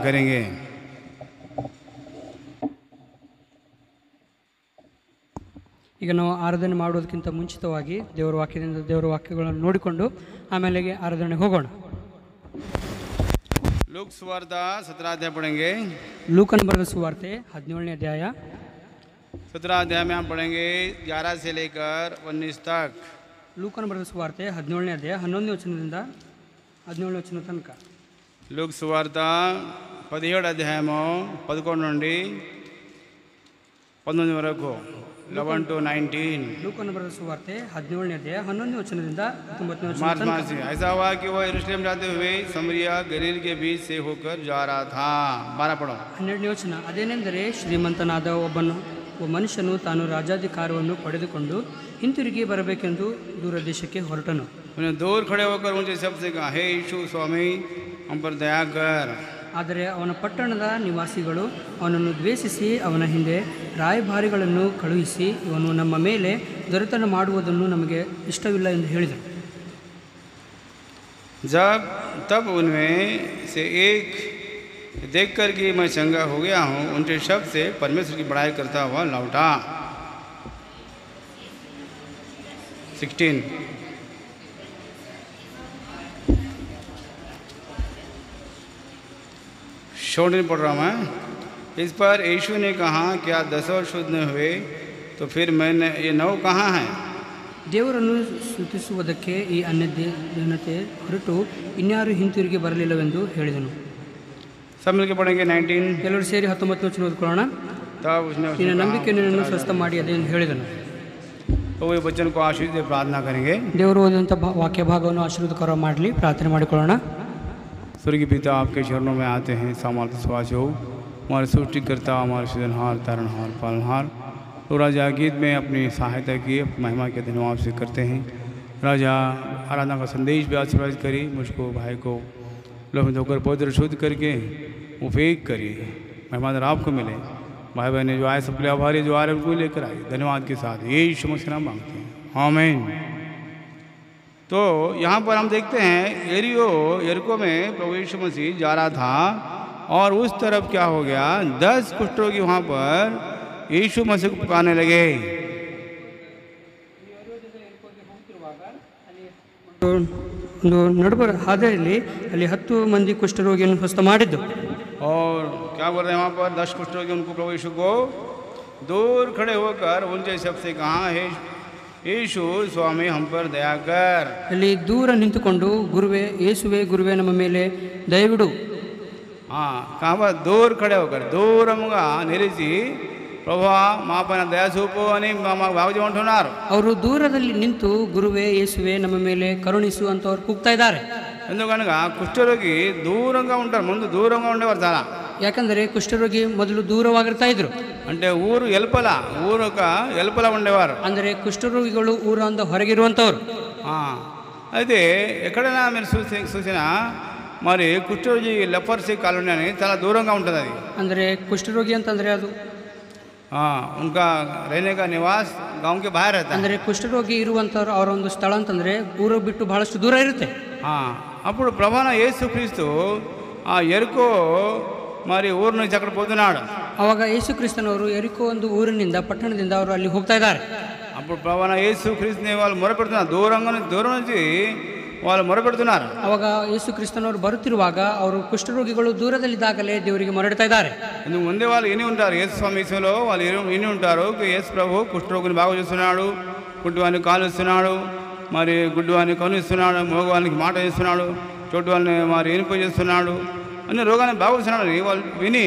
करेंगे। ಈಗ ನಾವು ಆರಾಧನೆ ಮಾಡೋದಕ್ಕಿಂತ ಮುಂಚಿತವಾಗಿ ದೇವರ ವಾಕ್ಯದಿಂದ ದೇವರ ವಾಕ್ಯಗಳನ್ನು ನೋಡಿಕೊಂಡು ಆಮೇಲೆ ಆರಾಧನೆಗೆ ಹೋಗೋಣ. लूक सुवार्ता 17 अध्याय पढ़ेंगे। ಲೂಕನ ಬರೆದ ಸುವಾರ್ತೆ 17ನೇ ಅಧ್ಯಾಯ 17 अध्याय में हम पढ़ेंगे 11 से लेकर 19 तक। ಲೂಕನ ಬರೆದ ಸುವಾರ್ತೆ 17ನೇ ಅಧ್ಯಾಯ 11ನೇ ವಚನದಿಂದ 17ನೇ ವಚನ ತನಕ. लूक सुवार्ता 17 అధ్యాయము 11 నుండి 19 వరకు 11 to 19। ಲೂಕನ ಬರೆದ ಸುವಾರ್ತೆ 17ನೇ ಅಧ್ಯಾಯ 11ನೇ ವಚನದಿಂದ 19ನೇ ವಚನ ತನಕ. ऐसा हुआ कि वह यरूशलेम जाते हुए समरिया गलील के बीच से होकर जा रहा था। 12 पढ़ो। 12ನೇ ವಚನ. ಅದೇನೆಂದರೆ ಶ್ರೀಮಂತನಾದ ಒಬ್ಬ ಮನುಷ್ಯನು ತಾನು ರಾಜಾಧಿಕಾರವನ್ನು ಪಡೆದುಕೊಂಡು ಹಿಂತಿರುಗಿ ಬರಬೇಕೆಂದು ದೂರ ದೇಶಕ್ಕೆ ಹೊರಟನು. उन्हें दूर खड़े होकर ऊंचे शब्द से कहा, हे यीशु स्वामी हम पर दया कर। ಆದರೆ ಅವನ ಪಟ್ಟಣದ ನಿವಾಸಿಗಳು ಅವನನ್ನು ದ್ವೇಷಿಸಿ ಅವನ ಹಿಂದೆ ರಾಯಭಾರಿಗಳನ್ನು ಕಳುಹಿಸಿ ಇವನು ನಮ್ಮ ಮೇಲೆ ದೊರೆತನ ಮಾಡುವುದನ್ನು ನಮಗೆ ಇಷ್ಟವಿಲ್ಲ ಎಂದು ಹೇಳಿದರು. तब उनमें से एक देखकर कि मैं चंगा हो गया हूँ उनके शब्द से परमेश्वर की बड़ाई करता हुआ लौटा। 16 छोड़ने पड़ रहा मैं। इस पर यीशु ने कहा, क्या 10 और शुद्ध न हुए तो फिर मैंने ये 9 कहाँ हैं? ದೇವರನ್ನು ಸ್ತುತಿಸುವುದಕ್ಕೆ ಈ ಅನ್ಯ ಜನತೆ ಹೊರಟು ಇನ್ಯಾರು ಹಿಂತಿರುಗಿ ಬರಲಿಲ್ಲವೆಂದು ಹೇಳಿದನು. सब मिलकर पढ़ेंगे 19। ಎಲ್ಲರೂ ಸೇರಿ 19ನೇ ವಚನ ಓದಿಕೊಳ್ಳೋಣ. तब उसने ನಿನ್ನ ನಂಬಿಕೆ ನಿನ್ನನ್ನು ಸ್ವಸ್ಥ ಮಾಡಿ ಅದೇ ಎಂದು ಹೇಳಿದನು. तो वे बच्चन को आशीष दे प्रार्थना करेंगे। ದೇವರು ಓದಿದಂಥ ವಾಕ್ಯ ಭಾಗವನ್ನು ಆಶೀರ್ವಾದಕರ ಮಾಡಲಿ, ಪ್ರಾರ್ಥನೆ ಮಾಡಿಕೊಳ್ಳೋಣ. स्वर्गीय पिता आपके चरणों में आते हैं। सामर्थ्य स्वास हो हमारे सृष्टिकर्ता, हमारे सृजनहार, तारणहार, पालनहार। तो राजा गीत में अपनी सहायता की महिमा के धन्यवाद से करते हैं। राजा आराधना का संदेश भी आशीर्वाद करिए, मुझको भाई को लोह में धोकर पवित्र शुद्ध करके उपयोग करिए, महिमा आपको मिले। भाई बहन जो आए सबके आभारी, जो आ रहे उनको लेकर आए धन्यवाद के साथ यीशु मसीह नाम मांगते हैं, आमीन। तो यहाँ पर हम देखते हैं यरीको में प्रभु यीशु मसीह जा रहा था और उस तरफ क्या हो गया, 10 कुष्ठरोगी वहाँ पर यीशु मसीह को पुकारने लगे। ಒಂದು ನಡುಬರ ಹಾದಿಯಲ್ಲಿ ಅಲ್ಲಿ 10 ಮಂದಿ ಕುಷ್ಠರೋಗಿಯನ್ನು ಸ್ವಸ್ಥ ಮಾಡಿದ್ದು. और क्या बोल रहे हैं वहाँ पर 10 कुष्ठरोगी उनको प्रभु यीशु को दूर खड़े होकर उनके शब्द से कहा, हे यीशु स्वामी हम पर दया कर। ಅಲ್ಲಿ ದೂರ ನಿಂತುಕೊಂಡು ಗುರುವೇ ಯೇಸುವೆ ಗುರುವೇ ನಮ್ಮ ಮೇಲೆ ದಯವಿಡು. हाँ कहाँ पर दूर खड़े होकर दूर हमगा निरीसी प्रभु मापन दया सूपो अनि बाबूजी अंటున్నారు. ಅವರು ದೂರದಲ್ಲಿ ನಿಂತು ಗುರುವೇ ಯೇಸುವೆ ನಮ್ಮ ಮೇಲೆ ಕರುಣಿಸು ಅಂತ ಅವರು ಕೂಗ್ತಾ ಇದ್ದಾರೆ. ఎందుకనగా కుష్ఠరోగి దూరంగా ఉంటారు, ముందు దూరంగా ఉండేవారు చాలా. ಯಾಕಂದರೆ ಕುಷ್ಠರೋಗಿ ಮೊದಲು ದೂರವಾಗಿರ್ತಾ ಇದ್ರು. అంటే ఊరు ఎలుపల ఉండేవారు. ಅಂದರೆ ಕುಷ್ಠರೋಗಿಗಳು ಊರಿಂದ ಹೊರಗಿರುವಂಥವ್ರು. అయితే ఎక్కడైనా మీరు చూసినా మరి కుష్ఠరోగి లెపర్సీ కాలనీ అని చాలా దూరంగా ఉంటుంది. అది ಅಂದರೆ ಕುಷ್ಠರೋಗಿ ಅಂತಂದರೆ ಅದು उनका रहने का निवास गांव के बाहर रहता है. ಅಂದರೆ ಕುಷ್ಠರೋಗಿ ಇರುವಂಥವ್ರು ಅವರ ಒಂದು ಸ್ಥಳ ಅಂತಂದರೆ ಊರು ಬಿಟ್ಟು ಬಹಳಷ್ಟು ದೂರ ಇರುತ್ತೆ. అప్పుడు ప్రభాన యేసుక్రీస్తు ఆ ఎరుకో మరి ఊరు నుంచి అక్కడ పోతున్నాడు. ಅವಾಗ ಯೇಸು ಕ್ರಿಸ್ತನವರು ಎರಿಕೋ ಒಂದು ಊರಿನಿಂದ ಪಟ್ಟಣದಿಂದ ಅವರು ಅಲ್ಲಿ ಹೋಗ್ತಾ ಇದ್ದಾರೆ. అప్పుడు ప్రభాన యేసుక్రీస్తుని వాళ్ళు మొరపెడుతున్నారు, దూరం నుంచి వాళ్ళు మొరపెడుతున్నారు. ಅವಾಗ ಯೇಸು ಕ್ರಿಸ್ತನವರು ಬರುತ್ತಿರುವಾಗ ಅವರು ಕುಷ್ಠರೋಗಿಗಳು ದೂರದಲ್ಲಿದ್ದಾಗಲೇ ದೇವರಿಗೆ ಮೊರಡ್ತಾ ಇದ್ದಾರೆ. ఇందుకు ముందే వాళ్ళు విని ఉంటారు, యేసు స్వామి విషయంలో వాళ్ళు విని ఉంటారు, యేసు ప్రభు కుష్ఠరోగిని బాగు చేస్తున్నాడు, గుడ్డివాన్ని కాలు ఇస్తున్నాడు, మరి గుడ్డివాన్ని కనుస్తున్నాడు, మోగవానికి మాట ఇస్తున్నాడు, చోటువాన్ని మరి ఇనుప చేస్తున్నాడు, అన్ని రోగాన్ని బాగుస్తున్నాడు. వాళ్ళు విని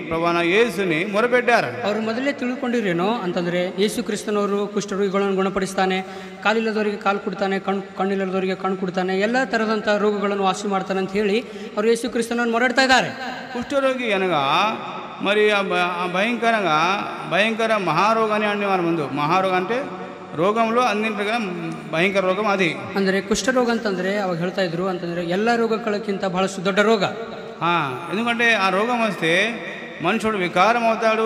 ప్రభాన యేసుని ಮೊರపెట్టారు. ಅವರು ಮೊದಲೇ ತಿಳ್ಕೊಂಡಿರೇನೋ ಅಂತಂದರೆ ಯೇಸು ಕ್ರಿಸ್ತನವರು ಕುಷ್ಠರೋಗಿಗಳನ್ನು ಗುಣಪಡಿಸ್ತಾನೆ, ಕಾಲಿಲ್ಲದವರಿಗೆ ಕಾಲು ಕೊಡ್ತಾನೆ, ಕಣ್ಣಿಲ್ಲದವರಿಗೆ ಕಣ್ಣು ಕೊಡ್ತಾನೆ, ಎಲ್ಲ ಥರದಂಥ ರೋಗಗಳನ್ನು ವಾಸಿ ಮಾಡ್ತಾನೆ ಅಂತ ಹೇಳಿ ಅವರು ಯೇಸು ಕ್ರಿಸ್ತನನ್ನು ಮೊರಡ್ತಾ ಇದ್ದಾರೆ. కుష్ఠరోగి అనగా మరి భయంకర మహారోగాన్ని అనేవారు. ముందు మహారోగం అంటే ರೋಗಂలో ಅನ್ನಿಂಟಿಗೆ ಭಯಂಕರ ರೋಗ ಅದು. ಅಂದರೆ ಕುಷ್ಠರೋಗ ಅಂತಂದರೆ ಅವಾಗ ಹೇಳ್ತಾ ಇದ್ರು ಅಂತಂದರೆ ಎಲ್ಲ ರೋಗಗಳಕ್ಕಿಂತ ಬಹಳಷ್ಟು ದೊಡ್ಡ ರೋಗ. ఎందుకంటే ఆ రోగం వస్తే మనుషుడు వికారం అవుతాడు,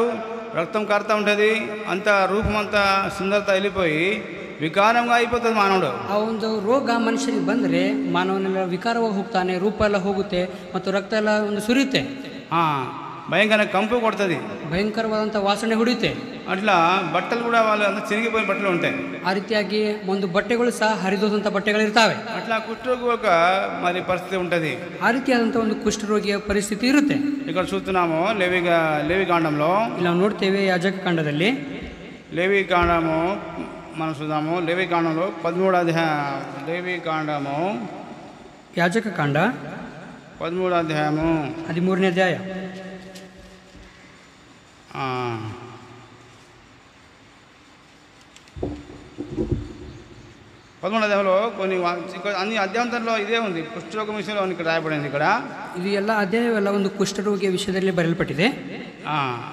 రక్తం కారుతూ ఉంటుంది, అంత రూపం అంతా సుందరత వెళ్ళిపోయి ವಿಕಾರಂಗ అయిపోతుంది ಮಾನವನು. ಆ ಒಂದು ರೋಗ ಮನುಷ್ಯನಿಗೆ ಬಂದರೆ ಮಾನವನೆಲ್ಲ ವಿಕಾರವಾಗಿ ಹೋಗ್ತಾನೆ, ರೂಪ ಎಲ್ಲ ಹೋಗುತ್ತೆ ಮತ್ತು ರಕ್ತ ಎಲ್ಲ ಒಂದು ಸುರಿಯುತ್ತೆ. భయంకర కంపు కొడుతుంది, ಭಯಂಕರವಾದಂಥ ವಾಸನೆ ಹೊಡೆಯುತ್ತೆ. అట్లా బట్టలు కూడా వాళ్ళు అంతా చినిగిపోయిన బట్టలు ఉంటాయి. ಆ ರೀತಿಯಾಗಿ ಒಂದು ಬಟ್ಟೆಗಳು ಸಹ ಹರಿದೋದಂಥ ಬಟ್ಟೆಗಳಿರ್ತಾವೆ. అట్లా కుష్ఠరోగి ఒక మరి పరిస్థితి ఉంటుంది. ಆ ರೀತಿಯಾದಂಥ ಒಂದು ಕುಷ್ಠರೋಗಿಯ ಪರಿಸ್ಥಿತಿ ಇರುತ್ತೆ. ఇక్కడ చూస్తున్నాము లేవి కాండంలో, ಇಲ್ಲಿ ನಾವು ನೋಡ್ತೇವೆ ಯಾಜಕ ಕಾಂಡದಲ್ಲಿ, లేవి కాండము మనం చూద్దాము. లేవి కాండంలో 13వ అధ్యాయం, లేవి కాండము ಯಾಜಕ ಕಾಂಡ 13వ అధ్యాయము 13ನೇ ಅಧ್ಯಾಯ 13వ అధ్యాయంలో కొన్ని అన్ని అధ్యాయంలో ఇదే ఉంది. కుష్ఠరోగం విషయంలో ఇక్కడ రాయబడింది. ఇక్కడ ಇದು ಎಲ್ಲ ಅಧ್ಯಾಯವೆಲ್ಲ ಒಂದು ಕುಷ್ಠರೋಗಿಯ ವಿಷಯದಲ್ಲಿ ಬರೆಯಲ್ಪಟ್ಟಿದೆ.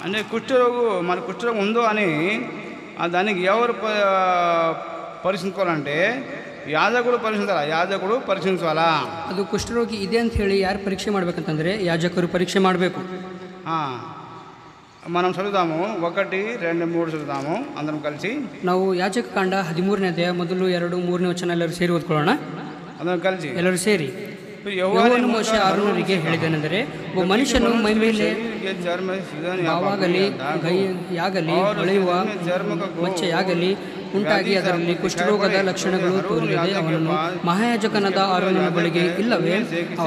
అంటే మన కుష్ఠరోగం ఉందో అని దానికి ఎవరు పరీక్షించుకోవాలంటే ಯಾಜಕರು ಪರೀಕ್ಷಿಸಲ್ಲ. ಅದು ಕುಷ್ಠರೋಗಿ ಇದೆ ಅಂತ ಹೇಳಿ ಯಾರು ಪರೀಕ್ಷೆ ಮಾಡ್ಬೇಕಂತಂದ್ರೆ ಯಾಜಕರು ಪರೀಕ್ಷೆ ಮಾಡಬೇಕು. మనం చదువుతాము 1, 2, 3 చదువుతాము అందరం కలిసి. ನಾವು ಯಾಜಕ ಕಾಂಡ 13ನೇ ಅಧ್ಯಾಯ 1, 2, 3ನೇ ವಚನ ಎಲ್ಲರೂ ಸೇರಿ ಓದ್ಕೊಳ್ಳೋಣ. అందరం కలిసి ಎಲ್ಲರೂ ಸೇರಿ. ಯೆಹೋವನು ಮೋಶೆ ಆರೋನರಿಗೆ ಹೇಳಿದನೆಂದರೆ, ಒಬ್ಬ ಮನುಷ್ಯನು ಮೈಮೇಲೆ ಬಾವಾಗಲಿ ಗೈಯಾಗಲಿ ಹೊಳೆಯುವ ಮಚ್ಚೆಯಾಗಲಿ ಉಂಟಾಗಿ ಅದರಲ್ಲಿ ಕುಷ್ಠರೋಗದ ಲಕ್ಷಣಗಳು ತೋರಿದರೆ ಅವನನ್ನು ಮಹಾಯಾಜಕನಾದ ಆರೋನನ ಬಳಿಗೆ, ಇಲ್ಲವೇ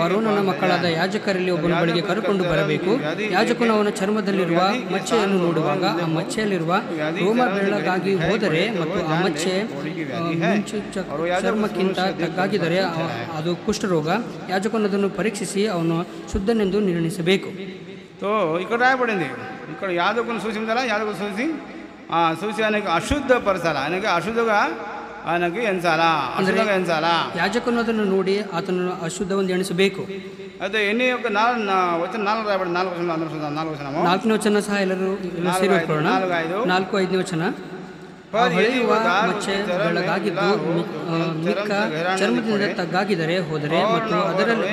ಆರೋನನ ಮಕ್ಕಳಾದ ಯಾಜಕರಲ್ಲಿ ಒಬ್ಬನ ಬಳಿಗೆ ಕರೆಕೊಂಡು ಬರಬೇಕು. ಯಾಜಕನು ಅವನ ಚರ್ಮದಲ್ಲಿರುವ ಮಚ್ಚೆಯನ್ನು ನೋಡುವಾಗ ಆ ಮಚ್ಚೆಯಲ್ಲಿರುವ ರೋಮ ಬೆಳ್ಳಗಾಗಿ ಹೋದರೆ ಮತ್ತು ಆ ಮಚ್ಚೆ ಚರ್ಮಕ್ಕಿಂತ ತಗ್ಗಾಗಿದ್ದರೆ ಅದು ಕುಷ್ಠರೋಗ. ಯಾಜಕನು ಅದನ್ನು ಪರೀಕ್ಷಿಸಿ ಅವನು ಶುದ್ಧನೆಂದು ನಿರ್ಣಯಿಸಬೇಕು. ఇక్కడ రాయబడింది. ఇక్కడ యాజకుని సూచించాలా, యాజకుని చూసి ఆయనకి అశుద్ధపరచాలా, ఆయనకి ఎంచాలా. యాజకును ಅದನ್ನು ನೋಡಿ ಆತನನ್ನು ಅಶುದ್ಧವೆಂದು ಎಣಿಸಬೇಕು. అయితే ఎన్ని ఒక 4 రాయబడింది. 4ನೇ ವಚನ ಸಹ ಎಲ್ಲರೂ ಸೇರಿ ಓದ್ಕೊಳ್ಳೋಣ. 4, 5ನೇ ವಚನ. ಹೊಳೆಯುವ ಮಚ್ಚೆ ಬೆಳಗಾಗಿದ್ದು ಮಿಕ್ಕ ಚರ್ಮದಿಂದ ತಗ್ಗಾಗಿದರೆ ಹೋದರೆ ಮತ್ತು ಅದರಲ್ಲಿ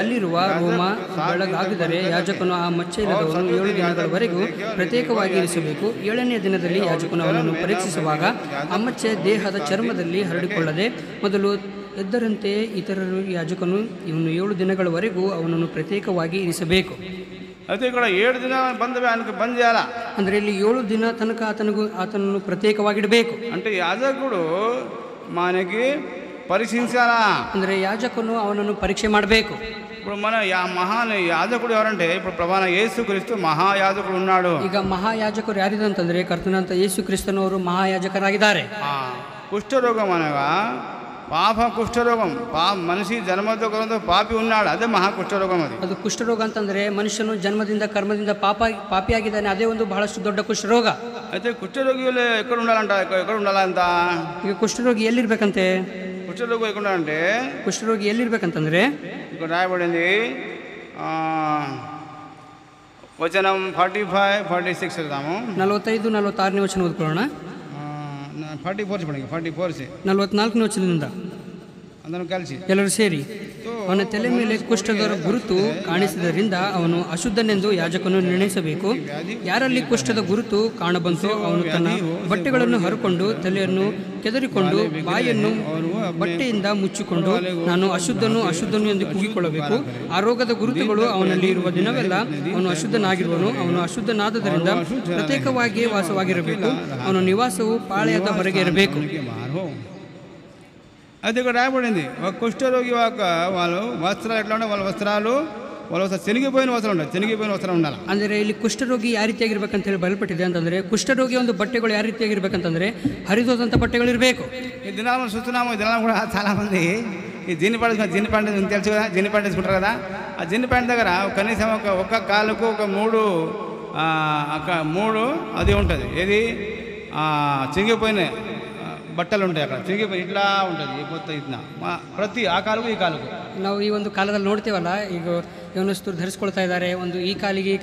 ಅಲ್ಲಿರುವ ರೋಮ ಬೆಳಗಾಗಿದರೆ ಯಾಜಕನು ಆ ಮಚ್ಚೆ ಇಲ್ಲದವನು 7 ದಿನಗಳವರೆಗೂ ಪ್ರತ್ಯೇಕವಾಗಿ ಇರಿಸಬೇಕು. 7ನೇ ದಿನದಲ್ಲಿ ಯಾಜಕನು ಅವನನ್ನು ಪರೀಕ್ಷಿಸುವಾಗ ಆ ಮಚ್ಚೆ ದೇಹದ ಚರ್ಮದಲ್ಲಿ ಹರಡಿಕೊಳ್ಳದೆ ಮೊದಲು ಎದ್ದರಂತೆ ಇತರರು ಯಾಜಕನು ಇವನು 7 ದಿನಗಳವರೆಗೂ ಅವನನ್ನು ಪ್ರತ್ಯೇಕವಾಗಿ ಇರಿಸಬೇಕು. అయితే ఇక్కడ 7 ದಿನ ఆయనకు బంద్ చేయాలా. ಅಂದರೆ ಇಲ್ಲಿ 7 ದಿನ ತನಕ ಆತನನ್ನು ಪ್ರತ್ಯೇಕವಾಗಿಡಬೇಕು. అంటే యాజకుడు మనకి పరీక్షించాలా. ಅಂದರೆ ಯಾಜಕನು ಅವನನ್ನು ಪರೀಕ್ಷೆ ಮಾಡಬೇಕು. ఇప్పుడు మన మహాన్ యాజకుడు ఎవరంటే ఇప్పుడు ప్రధాన యేసుక్రీస్తు మహాయాజకుడు ఉన్నాడు. ಈಗ ಮಹಾಯಾಜಕರು ಯಾರಿದೆ ಅಂತಂದ್ರೆ ಕರ್ತನಾದಂತ ಯೇಸು ಕ್ರಿಸ್ತನವರು ಮಹಾಯಾಜಕರಾಗಿದ್ದಾರೆ. కుష్ఠరోగం అనగా ಪಾಪ ಕುಷ್ಠರೋಗಂ. ಮನುಷ್ಯ ಜನ್ಮದ ಪಾಪಿ ఉన్నాడు, ಅದೇ ಮಹಾ ಕುಷ್ಠರೋಗಂ. ಅದು ಕುಷ್ಠರೋಗ ಅಂತಂದ್ರೆ ಮನುಷ್ಯನು ಜನ್ಮದಿಂದ ಕರ್ಮದಿಂದ ಪಾಪಿಯಾಗಿದ್ದಾನೆ, ಅದೇ ಒಂದು ಬಹಳಷ್ಟು ದೊಡ್ಡ ಕುಷ್ಠರೋಗ. అయితే కుష్ఠరోగిలు ఎక్కడ ఉండాలంట ಈಗ ಕುಷ್ಠರೋಗಿ ಎಲ್ಲಿರ್ಬೇಕಂತೆ? కుష్ఠరోగి ఎక్కడ ఉండాలంటే కుష్ఠరోగి ఎಲ್ಲಿರ್ಬೇಕಂತಂದ್ರೆ ఇక్కడ రాయబడింది వచనం 45, 46 చదువుతాము. 45, 46ನೇ ವಚನ ಓದ್ಕೊಳ್ಳೋಣ. 44ನೇ ವಚನದಿಂದ అందరం కలిసి ಎಲ್ಲರೂ ಸೇರಿ. ಅವನ ತಲೆ ಮೇಲೆ ಕುಷ್ಠದ ಗುರುತು ಕಾಣಿಸಿದ್ದರಿಂದ ಅವನು ಅಶುದ್ಧನೆಂದು ಯಾಜಕನು ನಿರ್ಣಯಿಸಬೇಕು. ಯಾರಲ್ಲಿ ಕುಷ್ಠದ ಗುರುತು ಕಾಣಬಂತೋ ಅವನು ತನ್ನ ಬಟ್ಟೆಗಳನ್ನು ಹರಕೊಂಡು ತಲೆಯನ್ನು ಕೆದರಿಕೊಂಡು ಬಾಯನ್ನು ಬಟ್ಟೆಯಿಂದ ಮುಚ್ಚಿಕೊಂಡು ನಾನು ಅಶುದ್ಧನು ಎಂದು ಕೂಗಿಕೊಳ್ಳಬೇಕು. ಆ ರೋಗದ ಗುರುತುಗಳು ಅವನಲ್ಲಿ ಇರುವ ದಿನವೆಲ್ಲ ಅವನು ಅಶುದ್ಧನಾಗಿರುವನು. ಅವನು ಅಶುದ್ಧನಾದದರಿಂದ ಪ್ರತ್ಯೇಕವಾಗಿ ವಾಸವಾಗಿರಬೇಕು. ಅವನ ನಿವಾಸವು ಪಾಳೆಯದ ಹೊರಗೆ ಇರಬೇಕು. అది ఇక్కడ రాయబడింది. ఒక కుష్ఠరోగి వాళ్ళు వస్త్రాలు ఎట్లా ఉంటే వాళ్ళ వస్త్రాలు చెనిగిపోయిన వస్త్రం ఉండాలి. ಅಂದರೆ ಇಲ್ಲಿ ಕುಷ್ಠರೋಗಿ ಯಾವ ರೀತಿಯಾಗಿರ್ಬೇಕಂತ ಹೇಳಿ ಬಯಲ್ಪಟ್ಟಿದೆ ಅಂತಂದ್ರೆ ಕುಷ್ಠರೋಗಿ ಒಂದು ಬಟ್ಟೆಗಳು ಯಾವ ರೀತಿಯಾಗಿರ್ಬೇಕಂತಂದ್ರೆ ಹರಿದೋದಂಥ ಬಟ್ಟೆಗಳು ಇರಬೇಕು. ఈ దినాలను చూస్తున్నాము. ఈ దినాలు కూడా చాలామంది ఈ జీని ప్యాంట్ తెలుసు కదా, జీని ప్యాంట్ వేసుకుంటారు కదా. ఆ జీని ప్యాంట్ దగ్గర కనీసం ఒక కాలుకు ఒక 3 అది ఉంటుంది. ఏది చినిగిపోయిన బట్టలు ఉంటాయి. అక్కడ చిరిగిపోయి ఇట్లా ఉంటుంది మొత్తం. ಇದ್ನ ಪ್ರತಿ ಆ ಕಾಲಿಗೂ ಈ ಕಾಲಿಗೂ ನಾವು ಈ ಒಂದು ಕಾಲದಲ್ಲಿ ನೋಡ್ತೇವಲ್ಲ, ಈಗ ಯವನಸ್ಥರು ಧರಿಸ್ಕೊಳ್ತಾ ಇದ್ದಾರೆ. ಒಂದು ಈ ಕಾಲಿಗೆ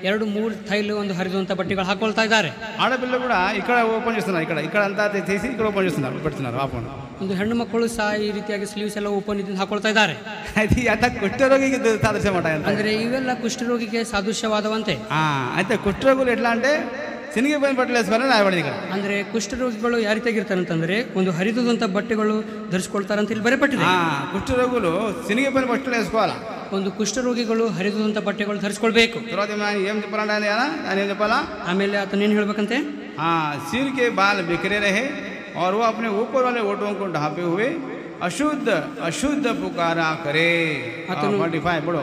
2-3 ಥೈಲು ಒಂದು ಹರಿದುವಂಥ ಬಟ್ಟೆಗಳು ಹಾಕೊಳ್ತಾ ಇದ್ದಾರೆ. ఆడపిల్లలు కూడా ఇక్కడ ఓపెన్ చేస్తున్నారు. ఇక్కడ అంతా తీసి ఇక్కడ ఓపెన్ చేస్తున్నారు, పెడుతున్నారు ఓపెన్. ಒಂದು ಹೆಣ್ಣು ಮಕ್ಕಳು ಸಹ ಈ ರೀತಿಯಾಗಿ ಸ್ಲೀವ್ಸ್ ಎಲ್ಲ ಓಪನ್ ಇದ್ದು ಹಾಕೊಳ್ತಾ ಇದ್ದಾರೆ. అయితే అంత కుష్ఠరోగికి సాదృశ్యం అంట. ಅಂದ್ರೆ ಇವೆಲ್ಲ ಕುಷ್ಠರೋಗಿಗೆ ಸಾದೃಶ್ಯವಾದವಂತೆ. అయితే కుష్ఠరోగులు ఎట్లా అంటే చినిగిపోయిన బట్టలు వేసుకోవాలని రాయబడింది ఇక్కడ. ಅಂದ್ರೆ ಕುಷ್ಠರೋಗಿಗಳು ಯಾವ ರೀತಿಯಾಗಿರ್ತಾರೆ ಅಂತಂದ್ರೆ ಒಂದು ಹರಿದುದಂಥ ಬಟ್ಟೆಗಳು ಧರಿಸ್ಕೊಳ್ತಾರಂತ ಇಲ್ಲಿ ಬರೆಯಪಟ್ಟಿದೆ. కుష్ఠరోగులు చినిగిపోయిన బట్టలు వేసుకోవాలా. ಒಂದು ಕುಷ್ಠರೋಗಿಗಳು ಹರಿದಂಥ ಬಟ್ಟೆಗಳು ಧರಿಸ್ಕೊಳ್ಬೇಕು. తర్వాత ఆయన ఏం చెప్పాలంటే ఆయన ఏం చెప్పాలా? ಆಮೇಲೆ ಆತನೇನು ಹೇಳ್ಬೇಕಂತೆ? हाँ, सिर के बाल बिखरे रहे और वो अपने ऊपर वाले ओठों को ढांपे हुए ಅಶುದ್ಧ ಅಶುದ್ಧ ಪುಕಾರ ಕರೆ. 45 ಬಿಡು.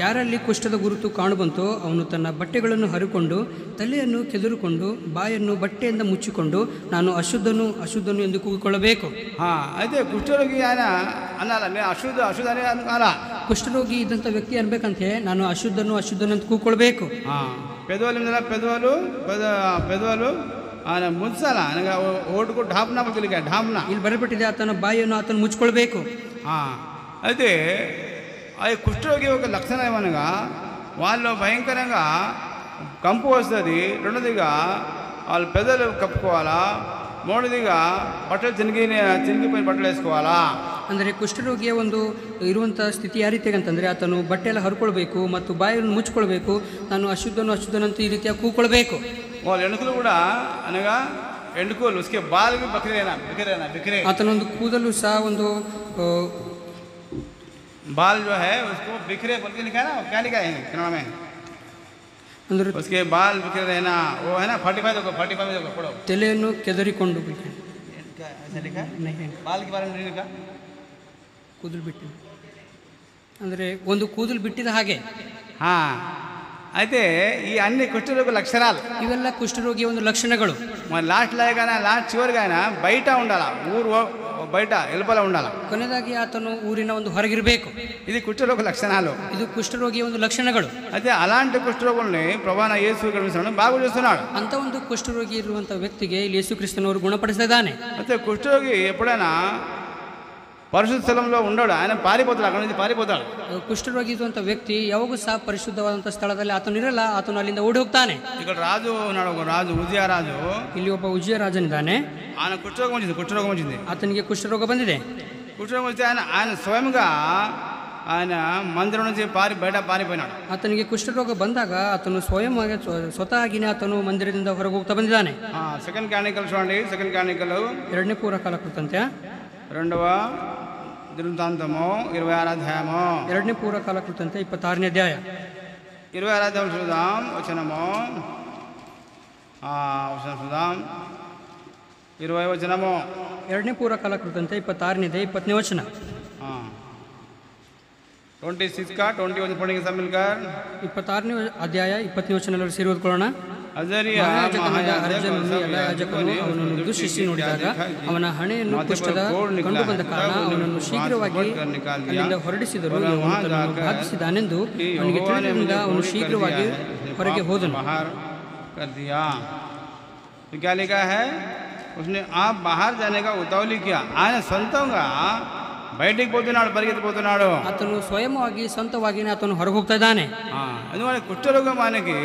ಯಾರಲ್ಲಿ ಕುಷ್ಠದ ಗುರುತು ಕಾಣುಬಂತೋ ಅವನು ತನ್ನ ಬಟ್ಟೆಗಳನ್ನು ಹರಿಕೊಂಡು ತಲೆಯನ್ನು ಕೆದರುಕೊಂಡು ಬಾಯನ್ನು ಬಟ್ಟೆಯಿಂದ ಮುಚ್ಚಿಕೊಂಡು ನಾನು ಅಶುದ್ಧನು ಅಶುದ್ಧನು ಎಂದು ಕೂಗಿಕೊಳ್ಳಬೇಕು. అయితే ಕುಷ್ಠರೋಗಿ ఆయన ಅನ್ನಲ್ಲ, ಅಶುದ್ಧ ಅಶುದ್ಧ ಅಲ್ಲ. ಕುಷ್ಠರೋಗಿ ಇದ್ದಂಥ ವ್ಯಕ್ತಿ ಅನ್ಬೇಕಂತೆ ನಾನು ಅಶುದ್ಧನು ಅಶುದ್ಧನು ಅಂತ ಕೂಗಿಕೊಳ್ಬೇಕು. పెదవులు ఆయన ముంచాల అనగా ఓటుకు ఢాప్నా తెలియ ఢాప్నా ಇಲ್ಲಿ ಬರಲ್ಪಟ್ಟಿದೆ ಆತನ బాయను ఆతను ముచ్చుకొಳ್ಬೇಕು. అయితే అది కుష్ఠరోగి ఒక లక్షణం ఏమనగా వాళ్ళు భయంకరంగా కంపు వస్తుంది. రెండోదిగా వాళ్ళు పెదలు కప్పుకోవాలా. మూడోదిగా బట్టలు చినిగిపోయిన బట్టలు వేసుకోవాలా. ಅಂದರೆ ಕುಷ್ಠರೋಗಿಯ ಒಂದು ಇರುವಂಥ ಸ್ಥಿತಿ ಯಾವ ರೀತಿಯಾಗಿ ಅಂತಂದರೆ ಆತನು ಬಟ್ಟೆ ಎಲ್ಲ ಹರ್ಕೊಳ್ಬೇಕು ಮತ್ತು ಬಾಯನ್ನು ಮುಚ್ಕೊಳ್ಬೇಕು. ನಾನು ಅಶುದ್ಧನು ಅಶುದ್ಧನಂತ ಈ ರೀತಿಯಾಗಿ ಕೂಗ್ಕೊಳ್ಬೇಕು. వాళ్ళ ఎన్నికలు కూడా అనగా ఎండుకోలు उसके बाल भी बिखरे. ಆತನೊಂದು ಕೂದಲು ಸಹ ಒಂದು बाल जो है उसको बिखरे बोलते लिखा है ना, क्या लिखा है कन्नड़ में? ಅಂದ್ರೆ उसके बाल बिखरे रहना वो है ना 45 देखो पढ़ो. ತಲೆಯನ್ನು ಕೆದರಿಕೊಂಡು ऐसा लिखा है बाल के बारे में लिखा ಕೂದಲು ಬಿಟ್ಟು ಅಂದರೆ ಒಂದು ಕೂದಲು ಬಿಟ್ಟಿದ ಹಾಗೆ. అయితే ఈ అన్ని కుష్ఠరోగ లక్షణాలు ఇవెల్ల కుష్ఠరోగి ಒಂದು ಲಕ್ಷಣಗಳು. మన లాస్ట్ చివరిగా ఆయన బయట ఉండాలి, ఊరు బయట ఎలుపల ఉండాలి. ಕೊನೆಯದಾಗಿ ಆತನು ಊರಿನ ಒಂದು ಹೊರಗಿರಬೇಕು. ఇది కుష్ఠరోగ లక్షణాలు. ಇದು ಕುಷ್ಠರೋಗಿಯ ಒಂದು ಲಕ್ಷಣಗಳು. అయితే అలాంటి కుష్ఠరోగుల్ని ప్రభువైన యేసు క్రీస్తు బాగు చేస్తున్నాడు. ಅಂತ ಒಂದು ಕುಷ್ಠರೋಗಿ ಇರುವಂಥ ವ್ಯಕ್ತಿಗೆ ಇಲ್ಲಿ ಯೇಸು ಕ್ರಿಸ್ತನವರು ಗುಣಪಡಿಸಿದ್ದಾನೆ. అయితే కుష్ఠరోగి ఎప్పుడైనా ಪರಿಶುದ್ಧ ಸ್ಥಳంలో ఉండడు, ఆయన ಪಾರಿపోతాడు, ಅక్కడ నుంచి ಪಾರಿపోతాడు. ಕುಷ್ಠರೋಗಿ ಇರುವಂಥ ವ್ಯಕ್ತಿ ಯಾವಾಗೂ ಸಹ ಪರಿಶುದ್ಧವಾದಂಥ ಸ್ಥಳದಲ್ಲಿ ಆತನು ಇರಲ್ಲ, ಆತನು ಅಲ್ಲಿಂದ ಓಡಿ ಹೋಗ್ತಾನೆ. ఇక్కడ రాజు ఉన్నాడు, ఒక రాజు ಉಜಿಯ ರಾಜು. ಇಲ್ಲಿ ಒಬ್ಬ ಉಜಿಯ ರಾಜನಿದ್ದಾನೆ. ఆయన కుష్ఠరోగం వచ్చింది. ಆತನಿಗೆ ಕುಷ್ಠರೋಗ ಬಂದಿದೆ. కుష్ఠరోగం వస్తే ఆయన స్వయంగా ఆయన ಮಂದಿರ నుంచి ಬಯಟ ಪಾರಿపోయినాడు. ಆತನಿಗೆ ಕುಷ್ಠರೋಗ ಬಂದಾಗ ಆತನು ಸ್ವತಃ ಆತನು ಮಂದಿರದಿಂದ ಹೊರಗೆ ಹೋಗ್ತಾ ಬಂದಿದ್ದಾನೆ. సెకండ్ క్రానికల్ చూడండి, సెకండ్ క్రానికల్ 2ನೇ ಪೂರ್ವಕಾಲ ಕೃತಾಂತ್ಯ 2వ దినవృత్తాంతము 26వ అధ్యాయము. 2ನೇ ಪೂರ್ವಕಾಲ ಕೃತಾಂತ್ಯ 26ನೇ ಅಧ್ಯಾಯ 26వ అధ్యాయం చూద్దాం. వచనము చూద్దాం 20వ వచనము. 2ನೇ ಪೂರ್ವಕಾಲ ಕೃತಾಂತ್ಯ 26ನೇ ಅಧ್ಯಾಯ 20ನೇ ವಚನ. 26 का 20 वचन पढ़ेंगे सब मिलकर. 26ನೇ ಅಧ್ಯಾಯ 20ನೇ ವಚನದಲ್ಲಿ ಸೇರಿ ಓದ್ಕೊಳ್ಳೋಣ. ಯಾಜಕನು ಅವನನ್ನು ದೂಷಿಸಿ ನೋಡಿದಾಗ ಅವನ ಹಣೆಯನ್ನು ಕುಷ್ಠದ ಕಂಡು ಬಂದ ಕಾರಣ ಅವನನ್ನು ಶೀಘ್ರವಾಗಿ ಅಲ್ಲಿಂದ ಹೊರಡಿಸಿದರು. ಅವನು ಬಾಧಿಸಿದಾನೆಂದು ಅವನಿಗೆ ತಿಳಿದಿಂದ ಅವನು ಶೀಘ್ರವಾಗಿ ಹೊರಗೆ ಹೋದನು. क्या लिखा है? उसने आप बाहर जाने का उतावली किया. ఆయన సొంతంగా బయటికి పోతున్నాడు, పరిగెత్తిపోతున్నాడు. ಆತನು ಸ್ವಯಂವಾಗಿ ಸ್ವಂತವಾಗಿನೇ ಆತನು ಹೊರಗೆ ಹೋಗ್ತಾ ಇದ್ದಾನೆ. అందువల్ల కుష్ఠరోగం మనకి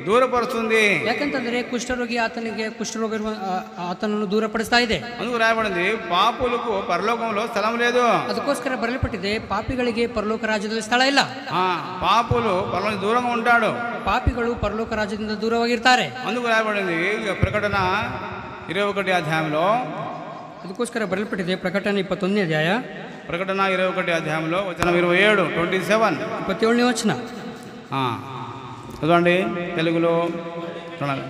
దూరపరుస్తుంది. ಯಾಕಂತಂದ್ರೆ ಕುಷ್ಠರೋಗಿ ಆತನಿಗೆ ಕುಷ್ಠರೋಗ ಆತನನ್ನು ದೂರಪಡಿಸ್ತಾ ಇದೆ. అందుకు రాయబడింది పాపులకు పరలోకంలో స్థలం లేదు. ಅದಕ್ಕೋಸ್ಕರ ಬರೆಯಲ್ಪಟ್ಟಿದೆ ಪಾಪಿಗಳಿಗೆ ಪರಲೋಕ ರಾಜ್ಯದಲ್ಲಿ ಸ್ಥಳ ಇಲ್ಲ. పాపులు పరలోక దూరంగా ఉంటాడు, ಪಾಪಿಗಳು ಪರಲೋಕ ರಾಜ್ಯದಿಂದ ದೂರವಾಗಿರ್ತಾರೆ. అందుకు రాయబడింది ప్రకటన 21వ అధ్యాయంలో. ಅದಕ್ಕೋಸ್ಕರ ಬರೆಯಲ್ಪಟ್ಟಿದೆ ಪ್ರಕಟಣೆ 21ನೇ ಅಧ್ಯಾಯ. ప్రకటన 21వ అధ్యాయంలో వచనం 27 27ನೇ ವಚನ చదవండి తెలుగులో చూడాలి.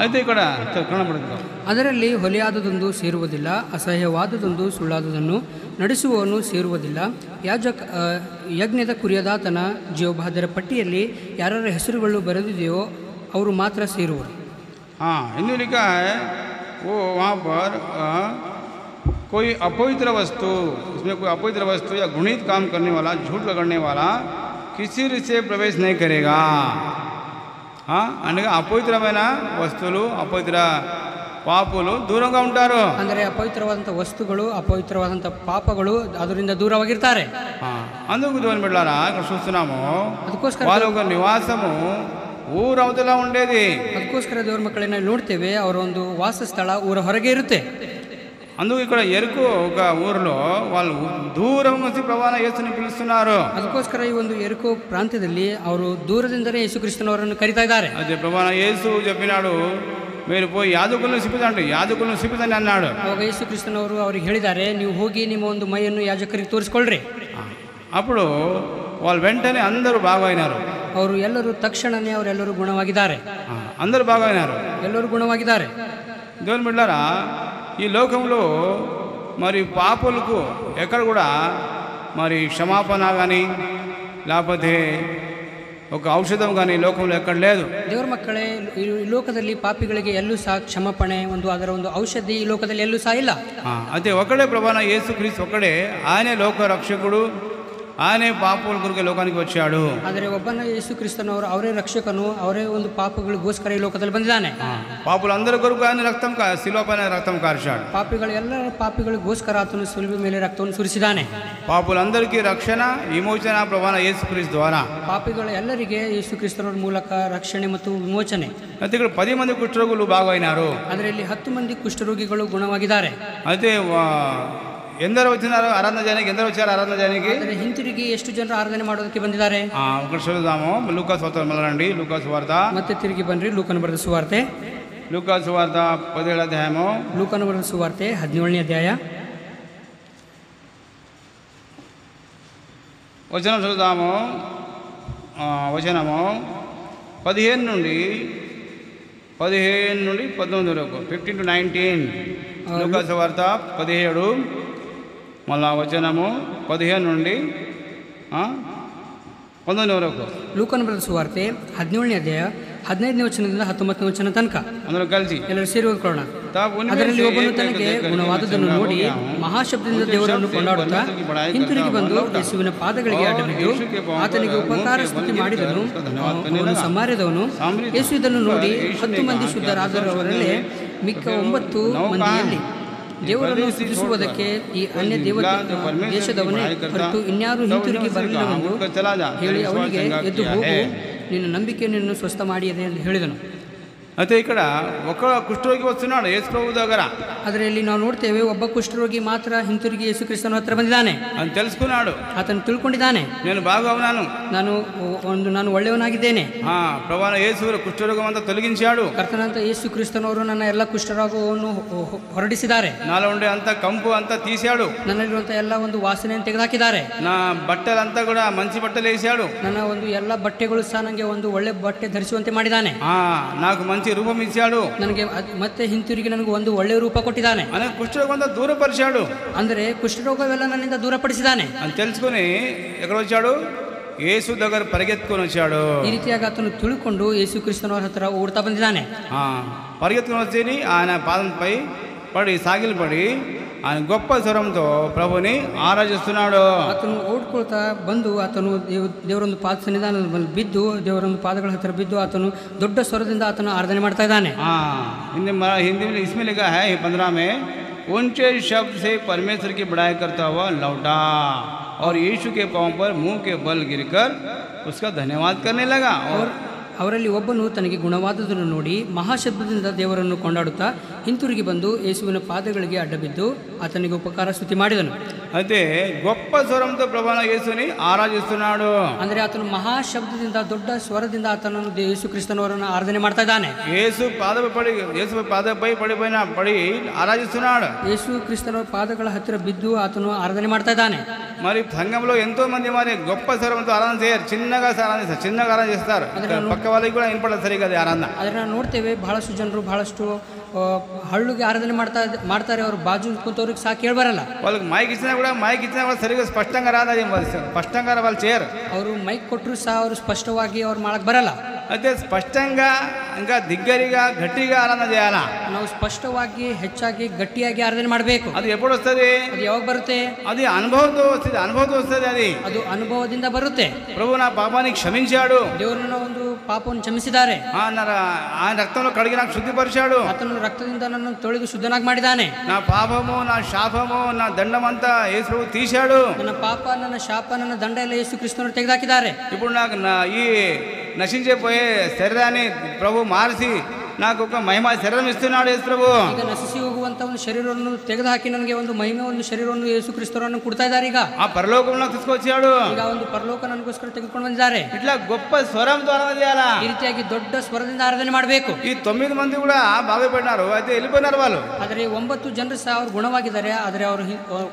అయితే ఇక్కడ ಕಾಣಬರುತ್ತದೆ, ಅದರಲ್ಲಿ ಹೊಲೆಯಾದದೊಂದು ಸೇರುವುದಿಲ್ಲ, ಅಸಹ್ಯವಾದದೊಂದು ಸುಳ್ಳಾದದನ್ನು ನಡೆಸುವವನು ಸೇರುವುದಿಲ್ಲ. ಯಜ್ಞದ ಕುರಿಯದಾತನ ಜೀವಬಾಧ್ಯರ ಪಟ್ಟಿಯಲ್ಲಿ ಯಾರ ಹೆಸರುಗಳು ಬರೆದಿದೆಯೋ ಅವರು ಮಾತ್ರ ಸೇರುವರು. हिंदू लिखा है वो वहाँ पर कोई अपवित्र वस्तु, उसमें कोई अपवित्र वस्तु या घृणित काम करने वाला, झूठ पकड़ने वाला किसी से प्रवेश नहीं करेगा. అనగా అపవిత్రమైన వస్తువులు, అపవిత్ర పాపులు దూరంగా ఉంటారు. ಅಂದರೆ ಅಪವಿತ್ರವಾದಂಥ ವಸ್ತುಗಳು, ಅಪವಿತ್ರವಾದಂಥ ಪಾಪಗಳು ಅದರಿಂದ ದೂರವಾಗಿರ್ತಾರೆ. అందుకు దేవుని బిడ్డలారా ఇక్కడ చూస్తున్నాము, వాళ్ళ ఒక నివాసము ಊರವತಲ ఉండేది. ಅದಕ್ಕೋಸ್ಕರ ದೇವರ ಮಕ್ಕಳನ್ನ ನೋಡ್ತೇವೆ, ಅವರ ಒಂದು ವಾಸ ಸ್ಥಳ ಊರ ಹೊರಗೆ ಇರುತ್ತೆ. అందుకు ఇక్కడ ఎరుకు ఒక ఊరిలో వాళ్ళు దూరం నుంచి ప్రభాన యేసుని పిలుస్తున్నారు. ಅದಕ್ಕೋಸ್ಕರ ಈ ಒಂದು ಎರುಕೋ ಪ್ರಾಂತ್ಯದಲ್ಲಿ ಅವರು ದೂರದಿಂದಲೇ ಯೇಸುಕ್ರಿಸ್ತನವರನ್ನು ಕರೀತಾ ಇದ್ದಾರೆ. అదే ప్రభాన యేసు చెప్పినాడు, మీరు పోయి యాజకులను సిపిదండి, యాజకులను సిపిదండి అన్నాడు. ಅವಾಗ ಯೇಸುಕ್ರಿಸ್ತನವರು ಅವ್ರಿಗೆ ಹೇಳಿದ್ದಾರೆ, ನೀವು ಹೋಗಿ ನಿಮ್ಮ ಒಂದು ಮೈಯನ್ನು ಯಾಜಕರಿಗೆ ತೋರಿಸ್ಕೊಳ್ರಿ. అప్పుడు వాళ్ళు వెంటనే అందరూ బాగైనారు. ಅವರು ಎಲ್ಲರೂ ತಕ್ಷಣನೇ ಅವರೆಲ್ಲರೂ ಗುಣವಾಗಿದ್ದಾರೆ. అందరూ బాగైనారు, ಎಲ್ಲರೂ ಗುಣವಾಗಿದ್ದಾರೆ. దేవుని బిడ్డలారా, ఈ లోకంలో మరి పాపులకు ఎక్కడ కూడా మరి క్షమాపణ కానీ లేకపోతే ఒక ఔషధం కానీ లోకంలో ఎక్కడ లేదు. ದೇವರ ಮಕ್ಕಳೇ, ಈ ಲೋಕದಲ್ಲಿ ಪಾಪಿಗಳಿಗೆ ಎಲ್ಲೂ ಸಹ ಕ್ಷಮಾಪಣೆ ಅದರ ಒಂದು ಔಷಧಿ ಈ ಲೋಕದಲ್ಲಿ ಎಲ್ಲೂ ಸಹ ಇಲ್ಲ. అయితే ఒకడే ప్రభాన యేసుక్రీస్తు ఒక్కడే, ఆయనే లోక రక్షకుడు, ఆయనే పాపుల కొరకు లోకానికి వచ్చాడు. ಆದರೆ ಒಬ್ಬನ ಯೇಸುಕ್ರಿಸ್ತನವರು ಅವರೇ ರಕ್ಷಕನು, ಅವರೇ ಒಂದು ಪಾಪಗಳಿಗೋಸ್ಕರ ಈ ಲೋಕದಲ್ಲಿ ಬಂದಿದ್ದಾನೆ. పాపులందరి కొరకు ఆయన రక్తం శిలువ పైన రక్తం కార్చాడు. ಎಲ್ಲ ಪಾಪಿಗಳಿಗೋಸ್ಕರ ಆತನು ಶಿಲುಬೆ ಮೇಲೆ ರಕ್ತವನ್ನು ಸುರಿಸಿದ್ದಾನೆ. పాపులందరికీ రక్షణ విమోచన ప్రభాన యేసుక్రీస్తు ద్వారా. ಪಾಪಿಗಳ ಎಲ್ಲರಿಗೆ ಯೇಸುಕ್ರಿಸ್ತನವರ ಮೂಲಕ ರಕ್ಷಣೆ ಮತ್ತು ವಿಮೋಚನೆ. అయితే ఇక్కడ 10 మంది కుష్ఠరోగులు బాగైనారు. ಅದರಲ್ಲಿ 10 ಮಂದಿ ಕುಷ್ಠರೋಗಿಗಳು ಗುಣವಾಗಿದ್ದಾರೆ. అయితే ఎందరో వచ్చినారు ఆరాధన చేయడానికి, ఎందరో వచ్చారు ఆరాధన చేయడానికి? ಹಿಂತಿರುಗಿ ಎಷ್ಟು ಜನರು ಆರಾಧನೆ ಮಾಡೋದಕ್ಕೆ ಬಂದಿದ್ದಾರೆ? ఒకటి చదువుదాము. లూకాసు వార్త మళ్ళీ లూకాసు వార్త. ಮತ್ತೆ ತಿರುಗಿ ಬನ್ರಿ ಲೂಕನ ಬರೆದ ಸುವಾರ್ತೆ. లూకాసు వార్త 17వ అధ్యాయము. ಲೂಕನ ಬರೆದ ಸುವಾರ್ತೆ 17ನೇ ಅಧ್ಯಾಯ. వచనం చదువుదాము. వచనము 15 నుండి 19 వరకు, 15 to 19. లూకాసు వార్త 17, మళ్ళా వచనము 15 నుండి 19 వరకు. ಲೂಕನ ಬರೆದ ಸುವಾರ್ತೆ 17ನೇ ಅಧ್ಯಾಯ 15ನೇ ವಚನದಿಂದ 19ನೇ ವಚನ ತನಕ అందరూ కలిసి ಎಲ್ಲರೂ ಸೇರಿ ಓದ್ಕೊಳ್ಳೋಣ. ಅದರಲ್ಲಿ ಒಬ್ಬನು ತನಗೆ ಗುಣವಾದದನ್ನು ನೋಡಿ ಮಹಾಶಬ್ದದಿಂದ ದೇವರನ್ನು ಕೊಂಡಾಡುತ್ತಾ ಹಿಂತಿರುಗಿ ಬಂದು ಯೇಸುವಿನ ಪಾದಗಳಿಗೆ ಅಡ್ಡಬಿದ್ದು ಆತನಿಗೆ ಉಪಕಾರ ಸ್ತುತಿ ಮಾಡಿದನು. ಅವನು ಸಮಾರ್ಯದವನು. ಯೇಸು ಇದನ್ನು ನೋಡಿ 10 ಮಂದಿ ಶುದ್ಧರಾದವರಲ್ಲೇ ಮಿಕ್ಕ 9 ಮಂದಿಯಲ್ಲಿ ದೇವರನ್ನು ಸ್ತುತಿಸುವುದಕ್ಕೆ ಈ ಅನ್ಯ ದೇಶದವನೇ ಹೊರತು ಇನ್ಯಾರು ಹಿಂತಿರುಗಿ ಬರಲಿಲ್ಲವೆಂದು ಹೇಳಿ ಅವನಿಗೆ, ಎದ್ದು ಹೋಗು, ನಿನ್ನ ನಂಬಿಕೆ ನಿನ್ನನ್ನು ಸ್ವಸ್ಥ ಮಾಡಿದೆ ಎಂದು ಹೇಳಿದನು. అయితే ఇక్కడ ఒక కుష్ఠరోగి వస్తున్నాడు యేసు ప్రభు దగ్గర. ಅದರಲ್ಲಿ ನಾವು ನೋಡ್ತೇವೆ, ಒಬ್ಬ ಕುಷ್ಠರೋಗಿ ಮಾತ್ರ ಹಿಂತಿರುಗಿ ಯೇಸು ಕ್ರಿಸ್ತನ ಹತ್ರ ಬಂದಿದ್ದಾನೆ. అని తెలుసుకున్నాడు, ಆತನು ತಿಳ್ಕೊಂಡಿದ್ದಾನೆ, నేను బాగా ఉన్నాను, ನಾನು ಒಳ್ಳೆಯವನಾಗಿದ್ದೇನೆ. ప్రభాన యేసు కుష్ఠరోగం అంతా తొలగించాడు. ಕರ್ತನಂತ ಯೇಸು ಕ್ರಿಸ್ತನವರು ನನ್ನ ಎಲ್ಲ ಕುಷ್ಠರೋಗವನ್ನು ಹೊರಡಿಸಿದ್ದಾರೆ. నాలో ఉండే అంత కంపు అంతా తీశాడు. ನನ್ನಲ್ಲಿರುವಂತಹ ಎಲ್ಲ ಒಂದು ವಾಸನೆಯನ್ನು ತೆಗೆದುಹಾಕಿದ್ದಾರೆ. నా బట్టలంతా కూడా మంచి బట్టలు వేశాడు. ನನ್ನ ಒಂದು ಎಲ್ಲ ಬಟ್ಟೆಗಳು ಸಹ ನನಗೆ ಒಂದು ಒಳ್ಳೆ ಬಟ್ಟೆ ಧರಿಸುವಂತೆ ಮಾಡಿದ್ದಾನೆ. నాకు మంచి రూపం ఇచ్చాడు. ನನಗೆ ಮತ್ತೆ ಹಿಂತಿರುಗಿ ನನಗೆ ಒಂದು ಒಳ್ಳೆ ರೂಪ ಕೊಟ್ಟಿದ್ದಾನೆ. కుష్ఠరోగం దూరపరిచాడు. ಅಂದರೆ ಕುಷ್ಠರೋಗವೆಲ್ಲ ನನ್ನಿಂದ ದೂರಪಡಿಸಿದ್ದಾನೆ అని తెలుసుకుని ఎక్కడ వచ్చాడు? యేసు దగ్గర పరిగెత్తుకొని వచ్చాడు. ಈ ರೀತಿಯಾಗಿ ಆತನು ತಿಳ್ಕೊಂಡು ಯೇಸು ಕ್ರಿಸ್ತನವರ ಹತ್ರ ಓಡ್ತಾ ಬಂದಿದ್ದಾನೆ. పరిగెత్తుకొని వచ్చి ఆయన పాదంపై పడి సాగిలపడి ఆయన గొప్ప స్వరంతో ప్రభుని ఆరాధిస్తున్నాడు. ಆತನು ಓಡ್ಕೊಳ್ತಾ ಬಂದು ಆತನು ದೇವರೊಂದು ಪಾದ ಸನ್ನಿಧಾನದಲ್ಲಿ ಬಿದ್ದು ದೇವರೊಂದು ಪಾದಗಳ ಹತ್ತಿರ ಬಿದ್ದು ಆತನು ದೊಡ್ಡ ಸ್ವರದಿಂದ ಆತನು ಆರಾಧನೆ ಮಾಡ್ತಾ ಇದ್ದಾನೆ. हिंदी में इसमें लिखा है 15 में, ऊंचे शब्द से परमेश्वर की बड़ाई करता हुआ लौटा और यीशु के पांव पर मुंह के बल गिरकर उसका धन्यवाद करने लगा. और ಅವರಲ್ಲಿ ಒಬ್ಬನು ತನಗೆ ಗುಣವಾದದನ್ನು ನೋಡಿ ಮಹಾಶಬ್ದದಿಂದ ದೇವರನ್ನು ಕೊಂಡಾಡುತ್ತಾ ಹಿಂತಿರುಗಿ ಬಂದು ಯೇಸುವಿನ ಪಾದಗಳಿಗೆ ಅಡ್ಡಬಿದ್ದು ಆತನಿಗೆ ಉಪಕಾರ ಸ್ತುತಿ ಮಾಡಿದನು. అయితే గొప్ప స్వరంతో ప్రభువైన యేసుని ఆరాధిస్తున్నాడు. ಅಂದರೆ ಆತನು ಮಹಾಶಬ್ದದಿಂದ ದೊಡ್ಡ ಸ್ವರದಿಂದ ಆತನನ್ನು ಯೇಸು ಕ್ರಿಸ್ತನವರನ್ನು ಆರಾಧನೆ ಮಾಡ್ತಾ ಇದ್ದಾನೆ. యేసు పాదపై పడి ఆరాధిస్తున్నాడు. ಯೇಸು క్రిస్తనవರ పాదಗಳ ಹತ್ತಿರ ಬಿದ್ದು ಆತನು ಆರಾಧನೆ ಮಾಡ್ತಾ ಇದ್ದಾನೆ. మరి సంఘంలో ఎంతో మంది మరి గొప్ప స్వరంతో ఆరాధన చేయరు, చిన్నగా ఆరాధన చేస్తారు. పక్క వాళ్ళకి కూడా వినపడదు సరిగా అది ఆరాధన. ಆದರೆ ನಾವು ನೋಡ್ತೇವೆ ಬಹಳಷ್ಟು ಜನರು ಬಹಳಷ್ಟು ಹಳ್ಳಿಗೆ ಆರಾಧನೆ ಮಾಡ್ತಾರೆ. ಅವರು ಬಾಜು ಕೂತವ್ರಿಗೆ ಸಹ ಕೇಳಬರಲ್ಲ. వాళ్ళకి మైక్ ఇచ్చినా కూడా సరిగా స్పష్టంగా రాదు, స్పష్టంగా వాళ్ళు చేయరు. ಅವರು ಮೈಕ್ ಕೊಟ್ಟರು ಸಹ ಅವರು ಸ್ಪಷ್ಟವಾಗಿ ಅವ್ರು ಮಾಡಕ್ ಬರಲ್ಲ. అయితే స్పష్టంగా ఇంకా దిగ్గరిగా గట్టిగా ఆరాధన చేయాలా. ನಾವು స్పష్టವಾಗಿ ಹೆಚ್ಚಾಗಿ ಗಟ್ಟಿಯಾಗಿ ಆರಾಧನೆ ಮಾಡಬೇಕು. అది ఎప్పుడు వస్తుంది? ಅದು ಯಾವಾಗ ಬರುತ್ತೆ? అది అనుభవంతో వస్తుంది. ಅದು ಅನುಭವದಿಂದ ಬರುತ್ತೆ. ప్రభు నా పాపాన్ని క్షమించాడు. ದೇವರು ನನ್ನ ಒಂದು ಪಾಪವನ್ನು ಕ್ಷಮಿಸಿದ್ದಾರೆ. ఆయన రక్తంలో కడిగి నాకు శుద్ధిపరిచాడు. ಆತನು ರಕ್ತದಿಂದ ನನ್ನನ್ನು ತೊಳೆದು ಶುದ್ಧನಾಗಿ ಮಾಡಿದ್ದಾನೆ. నా పాపము, నా శాపము, నా దండమంతా యేసు ప్రభు తీశాడు. ನನ್ನ ಪಾಪ, ನನ್ನ ಶಾಪ, ನನ್ನ ದಂಡ ಎಲ್ಲ ಯೇಸು ಕ್ರಿಸ್ತನವರು ತೆಗೆದುಹಾಕಿದ್ದಾರೆ. ఇప్పుడు నాకు ఈ నశించిపోయే శరీరాన్ని ప్రభు మార్చి నాకు ఒక మహిమ శరీరం ఇస్తున్నాడు యేసు ప్రభు. ಈಗ ನಶಿಸಿ ಹೋಗುವಂತ ಒಂದು ಶರೀರವನ್ನು ತೆಗೆದುಹಾಕಿ ನನಗೆ ಒಂದು ಮಹಿಮೆ ಒಂದು ಶರೀರವನ್ನು ಯೇಸು ಕ್ರಿಸ್ತರನ್ನು ಕೊಡ್ತಾ ಇದ್ದಾರೆ. ಈಗ ఆ పరలోకంలో తీసుకొచ్చాడు. ಈಗ ಒಂದು ಪರಲೋಕ ನನಗೋಸ್ಕರ ತೆಗೆದುಕೊಂಡು ಬಂದಿದ್ದಾರೆ. ఇట్లా గొప్ప స్వరంతో ఆరాధన చేయాలా. ಈ ರೀತಿಯಾಗಿ ದೊಡ್ಡ ಸ್ವರದಿಂದ ಆರಾಧನೆ ಮಾಡಬೇಕು. ఈ 9 మంది కూడా బాగుపడినారు, అయితే వెళ్ళిపోయినారు వాళ్ళు. ಆದರೆ 9 ಜನರು ಸಹ ಅವರು ಗುಣವಾಗಿದ್ದಾರೆ, ಆದರೆ ಅವರು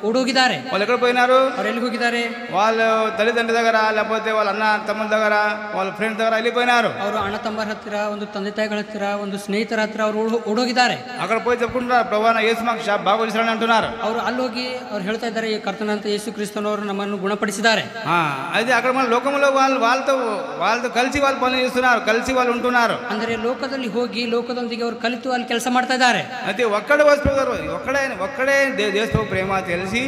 ಓಡೋಗಿದ್ದಾರೆ. వాళ్ళు ఎక్కడ పోయినారు? ಅವ್ರು ಎಲ್ಲಿಗೆ ಹೋಗಿದ್ದಾರೆ? వాళ్ళ తల్లిదండ్రుల దగ్గర, లేకపోతే వాళ్ళ అన్న తమ్ముల దగ్గర, వాళ్ళ ఫ్రెండ్స్ దగ్గర వెళ్ళిపోయినారు. ಅವರು ಅಣ್ಣ ತಮ್ಮರ ಹತ್ತಿರ, ಒಂದು ತಂದೆ ತಾಯಿಗಳ ಹತ್ತಿರ, ಒಂದು ಸ್ನೇಹಿತರ ಹತ್ತಿರ ಅವರು ಓಡೋಗಿದ್ದಾರೆ. అక్కడ పోయి చెప్పుకుంటున్నారు, ప్రభు నా యేసు మాకు బాగు చేశాడని అంటున్నారు. ಅವರು ಅಲ್ಲಿ ಹೋಗಿ ಅವ್ರು ಹೇಳ್ತಾ ಇದ್ದಾರೆ, ಈ ಕರ್ತನಂತ ಯೇಸು ಕ್ರಿಸ್ತನವರು ನಮ್ಮನ್ನು ಗುಣಪಡಿಸಿದ್ದಾರೆ. అయితే అక్కడ మన లోకంలో వాళ్ళతో కలిసి వాళ్ళు పనులు చేస్తున్నారు, కలిసి వాళ్ళు ఉంటున్నారు. ಅಂದರೆ ಲೋಕದಲ್ಲಿ ಹೋಗಿ ಲೋಕದೊಂದಿಗೆ ಅವರು ಕಲಿತು ಅಲ್ಲಿ ಕೆಲಸ ಮಾಡ್ತಾ ಇದ್ದಾರೆ. అయితే ఒక్కడే దేశ ప్రేమ తెలిసి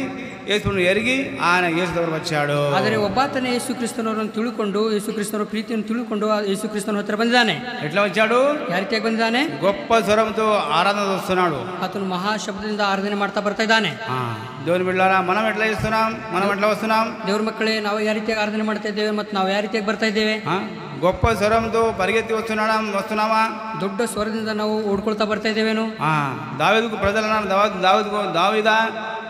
యేసును ఎరిగి ఆయన యేసు దగ్గర వచ్చాడు. ಆದರೆ ಒಬ್ಬಾತನೇ ಯೇಸು ಕ್ರಿಸ್ತನವರನ್ನು ತಿಳ್ಕೊಂಡು, ಯೇಸು ಕ್ರಿಸ್ತನ ಪ್ರೀತಿಯನ್ನು ತಿಳ್ಕೊಂಡು ಯೇಸು ಕ್ರಿಸ್ತನ ಹತ್ರ ಬಂದಿದ್ದಾನೆ. ఎట్లా వచ్చాడు? ಯಾವ ರೀತಿಯಾಗಿ ಬಂದಿದ್ದಾನೆ? గొప్ప స్వరంతో ఆరాధన చేస్తున్నాడు. ಆತನು ಮಹಾಶಬ್ದದಿಂದ ಆರಾಧನೆ ಮಾಡ್ತಾ ಬರ್ತಾ ಇದ್ದಾನೆ. దేవుని బిడ్డలారా, మనం ఎట్లా చేస్తున్నాం? మనం ఎట్లా వస్తున్నాం? ದೇವ್ರ ಮಕ್ಕಳೇ, ನಾವು ಯಾವ ರೀತಿಯಾಗಿ ಆರಾಧನೆ ಮಾಡ್ತಾ ಇದ್ದೇವೆ ಮತ್ತು ನಾವು ಯಾವ ರೀತಿಯಾಗಿ ಬರ್ತಾ ಇದ್ದೇವೆ? గొప్ప స్వరంతో పరిగెత్తి వస్తున్నామా? ದೊಡ್ಡ ಸ್ವರದಿಂದ ನಾವು ಓಡ್ಕೊಳ್ತಾ ಬರ್ತಾ ಇದ್ದೇವೇನು? దావీదుకు ప్రజలు అన్నారు, దావీదా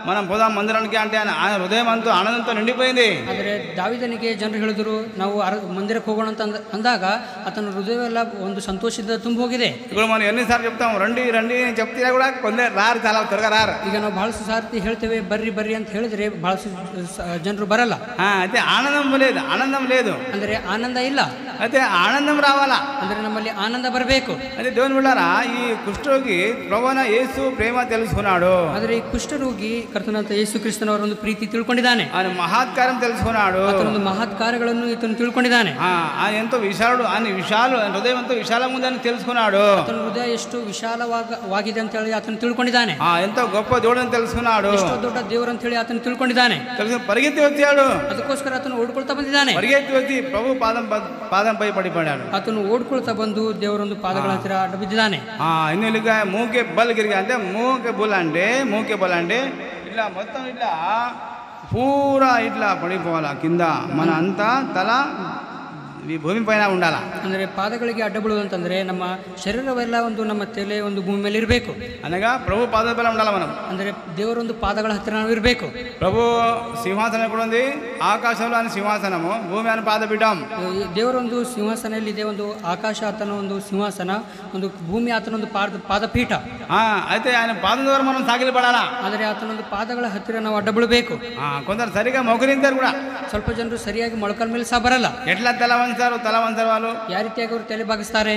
మనం పోదాం మందిరానికి అంటే ఆయన హృదయం అంతా ఆనందంతో నిండిపోయింది. ಆದರೆ ದಾವೀದನಿಗೆ ಜನರು ಹೇಳಿದ್ರು, ನಾವು ಮಂದಿರಕ್ಕೆ ಹೋಗೋಣ ಅಂತ ಅಂದಾಗ ಆತನ ಹೃದಯವೆಲ್ಲ ಒಂದು ಸಂತೋಷದಿಂದ ತುಂಬ ಹೋಗಿದೆ. ఇప్పుడు మనం ఎన్నిసార్లు చెప్తాం, రండి రండి చెప్తే కూడా కొందరు రారు, చాలా త్వరగా రారు. ಈಗ ನಾವು ಬಹಳಷ್ಟು ಸಾರ್ತಿ ಹೇಳ್ತೇವೆ, ಬರ್ರಿ ಬರ್ರಿ ಅಂತ ಹೇಳಿದ್ರೆ ಬಹಳಷ್ಟು ಜನರು ಬರಲ್ಲ. అయితే ఆనందం లేదు, ಅಂದರೆ ಆನಂದ ಇಲ್ಲ. అయితే ఆనందం రావాలా, ಅಂದರೆ ನಮ್ಮಲ್ಲಿ ಆನಂದ ಬರಬೇಕು. అదే దేవుని బిడ్డలారా, ఈ కుష్ఠరోగి ప్రభువైన యేసు ప్రేమ తెలుసుకున్నాడు. ಆದರೆ ಈ ಕುಷ್ಠರೋಗಿ ಕರ್ತನಾದ ಯೇಸು ಕ್ರಿಸ್ತನವರ ಒಂದು ಪ್ರೀತಿ ತಿಳ್ಕೊಂಡಿದ್ದಾನೆ. ఆయన మహత్కారం తెలుసుకున్నాడు. ಆತನೊಂದು ಮಹತ್ ಕಾರ್ಯಗಳನ್ನು ಈತನು ತಿಳ್ಕೊಂಡಿದ್ದಾನೆ. ఆయన ఎంతో విశాలుడు, ఆయన హృదయం ఎంతో విశాలంగా ఉందని తెలుసుకున్నాడు. ಆತನ ಹೃದಯ ಎಷ್ಟು ವಿಶಾಲವಾಗಿದೆ ಅಂತ ಹೇಳಿ ಆತನು ತಿಳ್ಕೊಂಡಿದ್ದಾನೆ. ఎంతో గొప్ప దేవుడని తెలుసుకున్నాడు. ಎಷ್ಟೋ ದೊಡ್ಡ ದೇವರು ಅಂತ ಹೇಳಿ ಆತನು ತಿಳ್ಕೊಂಡಿದ್ದಾನೆ. పరిగెత్తి వచ్చాడు. ಅದಕ್ಕೋಸ್ಕರ ಆತನು ಓಡ್ಕೊಳ್ತಾ ಬಂದಿದ್ದಾನೆ. పరిగెత్తి వచ్చి ప్రభు పాదంపై పడిపడాడు. ಆತನು ಓಡ್ಕೊಳ್ತಾ ಬಂದು ದೇವರೊಂದು ಪಾದಗಳ ಹತ್ತಿರ ಅಡ್ಡ ಬಿದ್ದಿದ್ದಾನೆ. ಇನ್ನಿಲ್ಲಿగా మూకే బల్ గిరిగా అంటే మూకే బల్ అంటే ఇట్లా మొత్తం ఇట్లా పూరా ఇట్లా పడిపోవాలా కింద, మన అంతా తల ಈ ಭೂಮಿ ಪೈನ ಉಂಡಾಲ. ಅಂದರೆ ಪಾದಗಳಿಗೆ ಅಡ್ಡ ಬೀಳುವುದಂತಂದ್ರೆ ನಮ್ಮ ಶರೀರವೆಲ್ಲ ಒಂದು ನಮ್ಮ ತಲೆ ಒಂದು ಭೂಮಿ ಮೇಲೆ ಇರಬೇಕು. అనగా ప్రభు పాదాల పైన ఉండాలి మనం. ಅಂದರೆ ದೇವರೊಂದು ಪಾದಗಳ ಹತ್ತಿರ ನಾವು ಇರಬೇಕು. ప్రభు సింహాసనం ఎక్కడ ఉంది? ఆకాశంలో అని సింహాసనము, భూమి అని ಪಾದಪೀಠం. ದೇವರೊಂದು ಸಿಂಹಾಸನ ಇದೆ, ಒಂದು ಆಕಾಶ ಆತನ ಒಂದು ಸಿಂಹಾಸನ, ಒಂದು ಭೂಮಿ ಆತನ ಒಂದು ಪಾದಪೀಠ. అయితే ఆయన పాదం ద్వారా మనం సాగిలి పడాలా. ಆದರೆ ಆತನೊಂದು ಪಾದಗಳ ಹತ್ತಿರ ನಾವು ಅಡ್ಡ ಬೀಳಬೇಕು. కొందరు సరిగా మొగరింతారు కూడా. ಸ್ವಲ್ಪ ಜನರು ಸರಿಯಾಗಿ ಮೊಳಕಾಲ ಮೇಲೆ ಸಹ ಬರಲ್ಲ. ఎట్లా తల వంచారు వాళ్ళు? ಯಾವ ರೀತಿಯಾಗಿ ಅವರು ತಲೆ ಬಾಗಿಸ್ತಾರೆ?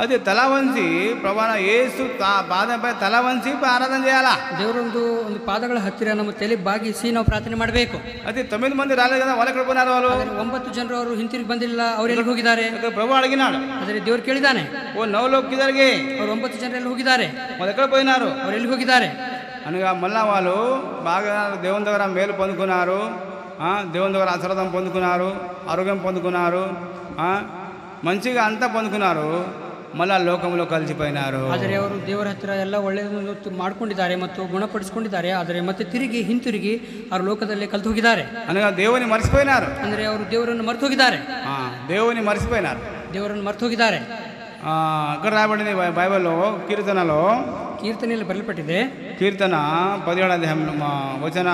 అది తల వంచి ప్రభాన యేసు పాదంపై తల వంచి ఆరాధన చేయాలా. ದೇವರೊಂದು ಪಾದಗಳ ಹತ್ತಿರ ನಮ್ಮ ತಲೆ ಬಾಗಿಸಿ ನಾವು ಪ್ರಾರ್ಥನೆ ಮಾಡಬೇಕು. అది 9 మంది రాలేదు కదా, వాళ్ళు ఎక్కడ పోయినారు? వాళ్ళు 9 ಜನರು ಅವರು ಹಿಂತಿರುಗಿ ಬಂದಿಲ್ಲ, ಅವ್ರು ಎಲ್ಲಿ ಹೋಗಿದ್ದಾರೆ? ప్రభు అడిగినాడు. ಆದರೆ ದೇವರು ಕೇಳಿದಾನೆ, ఓ 9 లోకి కిదరికి ಅವ್ರು 9 ಜನರು ಎಲ್ಲಿ ಹೋಗಿದ್ದಾರೆ? వాళ్ళు ఎక్కడ పోయినారు? ಅವ್ರು ಎಲ್ಲಿ ಹೋಗಿದ್ದಾರೆ అనగా మళ్ళా వాళ్ళు బాగా దేవుని దగ్గర మేలు పొందుకున్నారు, దేవుని దగ్గర ఆశీర్వాదం పొందుకున్నారు, ఆరోగ్యం పొందుకున్నారు, మంచిగా అంతా పొందుకున్నారు. మళ్ళా లోకంలో కలిసిపోయినారు. ಆದರೆ ಅವರು ದೇವರ ಹತ್ತಿರ ಎಲ್ಲ ಒಳ್ಳೆಯದನ್ನು ಮಾಡ್ಕೊಂಡಿದ್ದಾರೆ ಮತ್ತು ಗುಣಪಡಿಸಿಕೊಂಡಿದ್ದಾರೆ. ಆದರೆ ಮತ್ತೆ ಹಿಂತಿರುಗಿ ಅವರು ಲೋಕದಲ್ಲಿ ಕಲ್ತು ಹೋಗಿದ್ದಾರೆ. అనగా దేవుని మర్చిపోయినారు. ಅಂದರೆ ಅವರು ದೇವರನ್ನು ಮರೆತು ಹೋಗಿದ್ದಾರೆ. దేవుని మర్చిపోయినారు, ದೇವರನ್ನು ಮರೆತು ಹೋಗಿದ್ದಾರೆ. ఇక్కడ రాబడింది బైబిల్లో, కీర్తనలో ಬರೆಯಲ್ಪಟ್ಟಿದೆ. కీర్తన 17వ అధ్యాయంలో వచన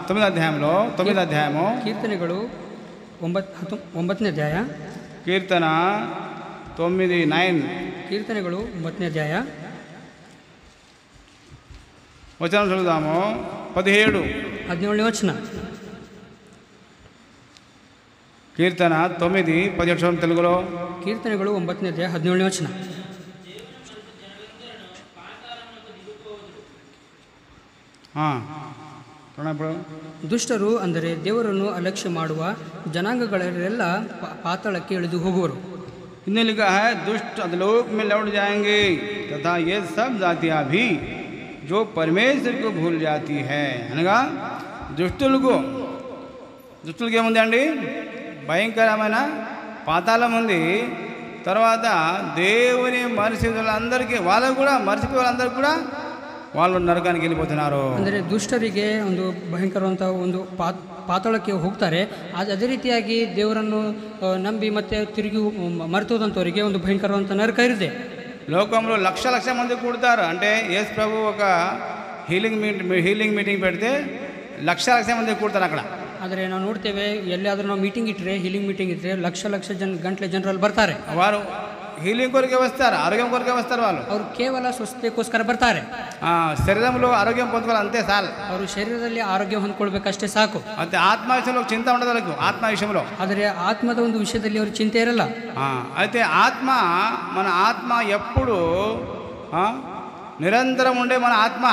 9వ అధ్యాయంలో 9వ అధ్యాయము, కీర్తనಗಳು 9ನೇ అధ్యాయ, కీర్తన 9:9, కీర్తనಗಳು 9ನೇ అధ్యాయ వచనం చదువుదాము. 17వ వచన, కీర్తన 9:17 తెలుగులో. కీర్తనಗಳು 9ನೇ అధ్యాయ 17ನೇ వచನ. ದುಷ್ಟರು ಅಂದರೆ ದೇವರನ್ನು ಅಲಕ್ಷ್ಯ ಮಾಡುವ ಜನಾಂಗಗಳೆಲ್ಲ ಪಾತಾಳಕ್ಕೆ ಇಳಿದು ಹೋಗುವರು. इन्हें लिखा है, दुष्ट अधलोक में लौट जाएंगे तथा ये सब जातियाँ भी जो परमेश्वर को भूल जाती है. అనగా దుష్టులకు ఏముంది అండి? భయంకరమైన పాతాళం ఉంది. తర్వాత దేవుని మరిచిపోయేవాళ్ళందరికీ వాళ్ళకు కూడా వాళ్ళు నరకానికి వెళ్ళిపోతున్నారు. ಅಂದರೆ ದುಷ್ಟರಿಗೆ ಒಂದು ಭಯಂಕರವಂಥ ಒಂದು ಪಾತಾಳಕ್ಕೆ ಹೋಗ್ತಾರೆ. ಅದೇ ರೀತಿಯಾಗಿ ದೇವರನ್ನು ನಂಬಿ ಮತ್ತೆ ತಿರುಗಿ ಮರೆತೋದಂಥವರಿಗೆ ಒಂದು ಭಯಂಕರವಂಥ ನರಕ ಇದೆ. లోకంలో లక్ష మంది కూడతారు. అంటే యేసు ప్రభు ఒక హీలింగ్ మీటింగ్ పెడితే లక్ష మంది కూడతారు అక్కడ. ಆದರೆ ನಾವು ನೋಡ್ತೇವೆ ಎಲ್ಲಿಯಾದರೂ ನಾವು ಮೀಟಿಂಗ್ ಇಟ್ಟರೆ, ಹೀಲಿಂಗ್ ಮೀಟಿಂಗ್ ಇಟ್ಟರೆ ಲಕ್ಷ ಗಂಟಲೆ ಜನರಲ್ಲಿ ಬರ್ತಾರೆ. వారు హీలింగ్ కొరకే వస్తారు, ఆరోగ్యం కొరకే వస్తారు. ಅವರು ಕೇವಲ ಸ್ವಸ್ಥತೆಗೋಸ್ಕರ ಬರ್ತಾರೆ. శరీరంలో ఆరోగ్యం పొందుకోవాలి అంతే చాలు. ಅವರು ಶರೀರದಲ್ಲಿ ಆರೋಗ್ಯ ಹೊಂದ್ಕೊಳ್ಬೇಕಷ್ಟೇ ಸಾಕು. ಮತ್ತೆ ಆತ್ಮ ವಿಷయంలో చింత ఉండదు వాళ్ళకు. ఆత్మ విషయంలో, ಆದರೆ ಆತ್ಮದ ಒಂದು ವಿಷಯದಲ್ಲಿ ಅವರು ಚಿಂತೆ ಇರಲ್ಲ. అయితే మన ఆత్మ ఎప్పుడు నిరంతరం ఉండే మన ఆత్మ.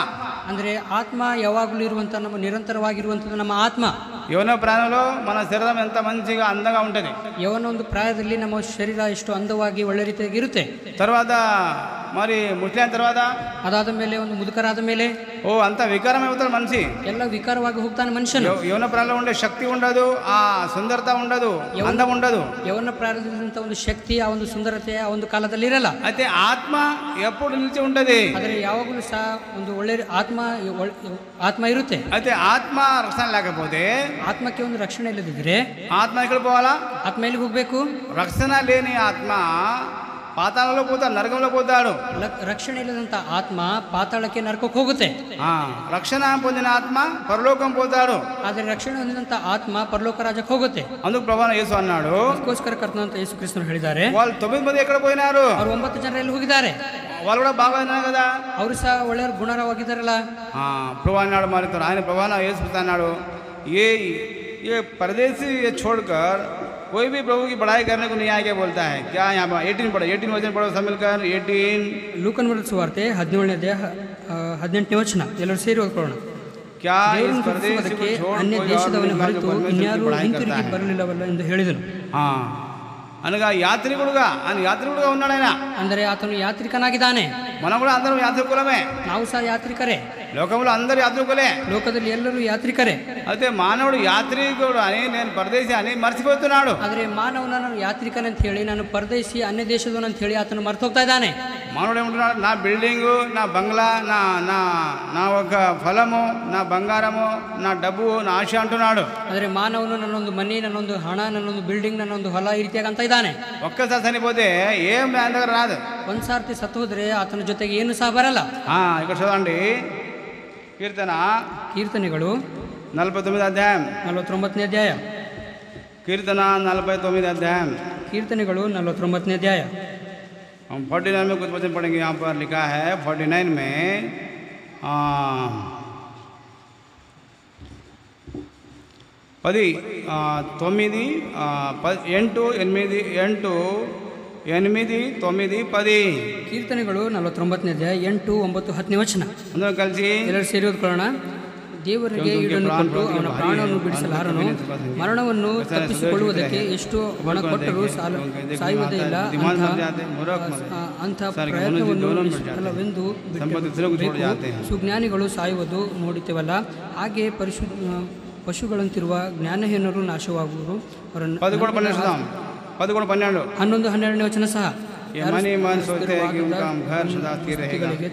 ಅಂದರೆ ಆತ್ಮ ಯಾವಾಗಲೂ ಇರುವಂಥ, ನಮ್ಮ ನಿರಂತರವಾಗಿರುವಂಥದ್ದು ನಮ್ಮ ಆತ್ಮ. యవన ప్రాణంలో మన శరీరం ఎంత మంచిగా అందంగా ఉంటుంది. ಯವನ ಒಂದು ಪ್ರಾಯದಲ್ಲಿ ನಮ್ಮ ಶರೀರ ಎಷ್ಟು ಅಂದವಾಗಿ ಒಳ್ಳೆ ರೀತಿಯಾಗಿ ಇರುತ್ತೆ. తర్వాత మరి ముట్లిన తర్వాత, ಅದಾದ ಮೇಲೆ ಒಂದು ಮುದುಕರಾದ ಮೇಲೆ అంత వికారమైపోతాడు మనిషి. ಎಲ್ಲ ವಿಕಾರವಾಗಿ ಹೋಗ್ತಾನೆ ಮನುಷ್ಯನು. యవన ప్రాణంలో ఉండే శక్తి ఉండదు, ఆ సుందరత ఉండదు, అందం ఉండదు. ಯವನ ಪ್ರಾಯದಂತ ಒಂದು ಶಕ್ತಿ, ಆ ಒಂದು ಸುಂದರತೆ ಆ ಒಂದು ಕಾಲದಲ್ಲಿ ಇರಲ್ಲ. అయితే ఆత్మ ఎప్పుడు నిలిచి ఉంటది. ಆದರೆ ಯಾವಾಗಲೂ ಸಹ ಒಂದು ಒಳ್ಳೆ ಆತ್ಮ ಇರುತ್ತೆ. అయితే ఆత్మ రక్షణ లేకపోతే, ಆತ್ಮಕ್ಕೆ ಒಂದು ರಕ್ಷಣೆ ಇಲ್ಲದಿದ್ರೆ ఆత్మ ఎక్కడ పోవాలా? ಆತ್ಮ ಎಲ್ಲಿಗೆ ಹೋಗ್ಬೇಕು? రక్షణ లేని ఆత్మ ಪಾತಾಳలో పోతాడు, నరకంలో పోతాడు. ರಕ್ಷಣೆ ಇಲ್ಲದಂತ ಆತ್ಮ ಪಾತಾಳಕ್ಕೆ ನರಕಕ್ಕೆ ಹೋಗುತ್ತೆ. రక్షణ పొందిన ఆత్మ పరలోకం పోతాడు. ಆದರೆ ರಕ್ಷಣೆ ಹೊಂದಿದಂತ ಆತ್ಮ ಪರಲೋಕ ರಾಜ್ಯಕ್ಕೆ ಹೋಗುತ್ತೆ. అందుకు ప్రభువైన యేసు అన్నాడు, ಅದಕ್ಕೋಸ್ಕರ ಕರ್ತನಾದ ಯೇಸು ಕ್ರಿಸ್ತನು ಹೇಳಿದ್ದಾರೆ, వాళ్ళు 9 మంది ఎక్కడ పోయినారు? ಅವರು 9 ಜನರು ಎಲ್ಲಿ ಹೋಗಿದ್ದಾರೆ? వాళ్ళు కూడా బాగా ఉన్నారు కదా, ಅವರು ಸಹ ಒಳ್ಳೆಯ ಗುಣವಾಗಿದ್ದಾರಲ್ಲ. ప్రభు అన్నాడు, మరి ఆయన ప్రభువైన యేసు అన్నాడు, ये परदेसी ये छोड़कर कोई भी प्रभु की बड़ाई करने को नहीं आगे बोलता है क्या? यहाँ पर 18 वचन पढ़ो सब मिलकर. 18 ಲೂಕನ ಬರೆದ ಸುವಾರ್ತೆ 17ನೇ ಅಧ್ಯಾಯ 18ನೇ ವಚನ. ಎಲ್ಲರೂ ಸೇರಿ ಓದ್ಕೊಳ್ಳೋಣ. क्या ಅನ್ಯ ದೇಶದವನ ಹೊರತು ಇನ್ಯಾರು ಹಿಂತಿರುಗಿ ಬರಲಿಲ್ಲವಲ್ಲ ಎಂದು ಹೇಳಿದನು. అనగా యాత్రికుడుగా ఉన్నాడు ఆయన. ಅಂದರೆ ಆತನು ಯಾತ್ರಿಕನಾಗಿದ್ದಾನೆ. మనం కూడా అందరం యాత్రికులమే. ನಾವು ಸಹ ಯಾತ್ರಿಕರೇ. లోకంలో అందరూ యాత్రికులే. ಲೋಕದಲ್ಲಿ ಎಲ್ಲರೂ ಯಾತ್ರಿಕರೇ. అయితే మానవుడు యాత్రికుడు అని, నేను పరదేశి అని మర్చిపోతున్నాడు. ಆದರೆ ಮಾನವನ ನಾನು ಯಾತ್ರಿಕನಂತ ಹೇಳಿ, ನಾನು ಪರದೇಶಿ ಅನ್ಯ ದೇಶದವನಂತ ಹೇಳಿ ಆತನು ಮರ್ತು ಹೋಗ್ತಾ ಇದ್ದಾನೆ. మానవుడు ఏమంటున్నాడు? నా బిల్డింగు, నా బంగ్లా, నా ఒక ఫలము, నా బంగారము, నా డబ్బు, నా ఆశ అంటున్నాడు. ಆದರೆ ಮಾನವನು ನನ್ನೊಂದು ಮನೆ, ನನ್ನೊಂದು ಹಣ, ನನ್ನೊಂದು ಬಿಲ್ಡಿಂಗ್, ನನ್ನೊಂದು ಹೊಲ ಈ ರೀತಿಯಾಗಿ ಅಂತ ಇದ್ದಾನೆ. ఒక్కసారి చనిపోతే ఏం ఆయన దగ్గర రాదు. ಒಂದ್ಸಾರ್ತಿ ಸತ್ತು ಹೋದ್ರೆ ಆತನ ಜೊತೆಗೆ ಏನು ಸಹ ಬರಲ್ಲ. ఇక్కడ చూడండి, ಕೀರ್ತನೆಗಳು 49వ అధ్యాయం. 49ನೇ ಅಧ್ಯಾಯ. కీర్తన 49వ अध्याय. ಕೀರ್ತನೆಗಳು 49ನೇ ಅಧ್ಯಾಯ. हम 49 में कुछ वचन पढ़ेंगे. यहाँ पर लिखा है 49 में 10 9 8 8 9 10. ಕೀರ್ತನೆಗಳು 49ನೇ ಅಧ್ಯಾಯ 8, 9, 10ನೇ ವಚನ. అందరం కలిసి ಎಲ್ಲರೂ ಸೇರಿ ಓದ್ಕೊಳ್ಳೋಣ. ದೇವರಿಗೆ ಈಡನ್ನು ಕೊಟ್ಟು ಅವನ ಪ್ರಾಣವನ್ನು ಬಿಡಿಸಲಾರನು, ಮರಣವನ್ನು ತಪ್ಪಿಸಿಕೊಳ್ಳುವುದಕ್ಕೆ ಎಷ್ಟು ಹಣ ಕೊಟ್ಟರೂ ಸಾಯುವುದೇ ಇಲ್ಲ. ಅಂಥ ಪ್ರಯತ್ನವನ್ನು ನಿಷ್ಫಲವೆಂದು ಬಿಟ್ಟು ಸುಜ್ಞಾನಿಗಳು ಸಾಯುವುದು ನೋಡುತ್ತೇವಲ್ಲ. ಹಾಗೆ ಪಶುಗಳಂತಿರುವ ಜ್ಞಾನಹೀನರು ನಾಶವಾಗುವರು. 11-12ನೇ ವಚನ ಸಹ.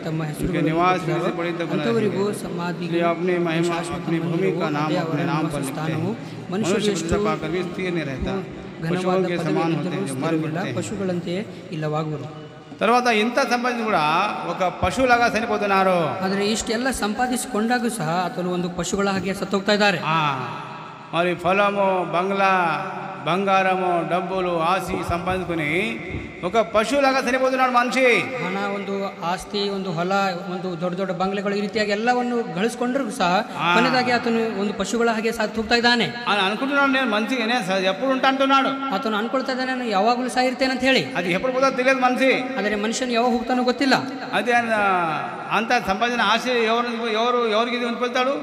ತಮ್ಮ ಹೆಸರುಗಳಿಗೂ ಸಮಾಧಿಗೆ ಸ್ಥಾನವು ಮನುಷ್ಯರಿಗೆ ಪಶುಗಳಂತೆ ಇಲ್ಲವಾಗುವರು. తర్వాత ఇంత సంపాదించి కూడా ఒక పశువులాగా చనిపోతున్నారు. ಆದರೆ ಇಷ್ಟೆಲ್ಲ ಸಂಪಾದಿಸಿಕೊಂಡಾಗೂ ಸಹ ಆತನು ಒಂದು ಪಶುಗಳ ಹಾಗೆ ಸತ್ತೋಗ್ತಾ ಇದ್ದಾರೆ. మరి ఫలము, బంగ్లా, బంగారము, డబ్బులు, ఆస్తి సంపాదించుకుని ఒక పశువులాగా చనిపోతున్నాడు మనిషి. ಹಣ, ಒಂದು ಆಸ್ತಿ, ಒಂದು ಹೊಲ, ಒಂದು ದೊಡ್ಡ ದೊಡ್ಡ ಬಂಗ್ಲೆಗಳು, ಈ ರೀತಿಯಾಗಿ ಎಲ್ಲವನ್ನು ಗಳಿಸ್ಕೊಂಡ್ರು ಸಹ ಕೊನೆಯದಾಗಿ ಆತನು ಒಂದು ಪಶುಗಳ ಹಾಗೆ ಸತ್ತು ಹೋಗ್ತಾ ಇದ್ದಾನೆ. అనుకుంటున్నాడు, నేను మంచిగానే ఎప్పుడు ఉంటా అంటున్నాడు. ಆತನು ಅನ್ಕೊಳ್ತಾ ಇದ್ದಾನೆ, ನಾನು ಯಾವಾಗಲೂ ಸಹ ಇರ್ತೇನೆ ಅಂತ ಹೇಳಿ. అది ఎప్పుడు పోతుందో తెలియదు మనిషి. ಆದರೆ ಮನುಷ್ಯನು ಯಾವಾಗ ಹೋಗ್ತಾನೋ ಗೊತ್ತಿಲ್ಲ. అది అంత సంపాదించిన ఆశ ఎవరికి పొందుతాడు?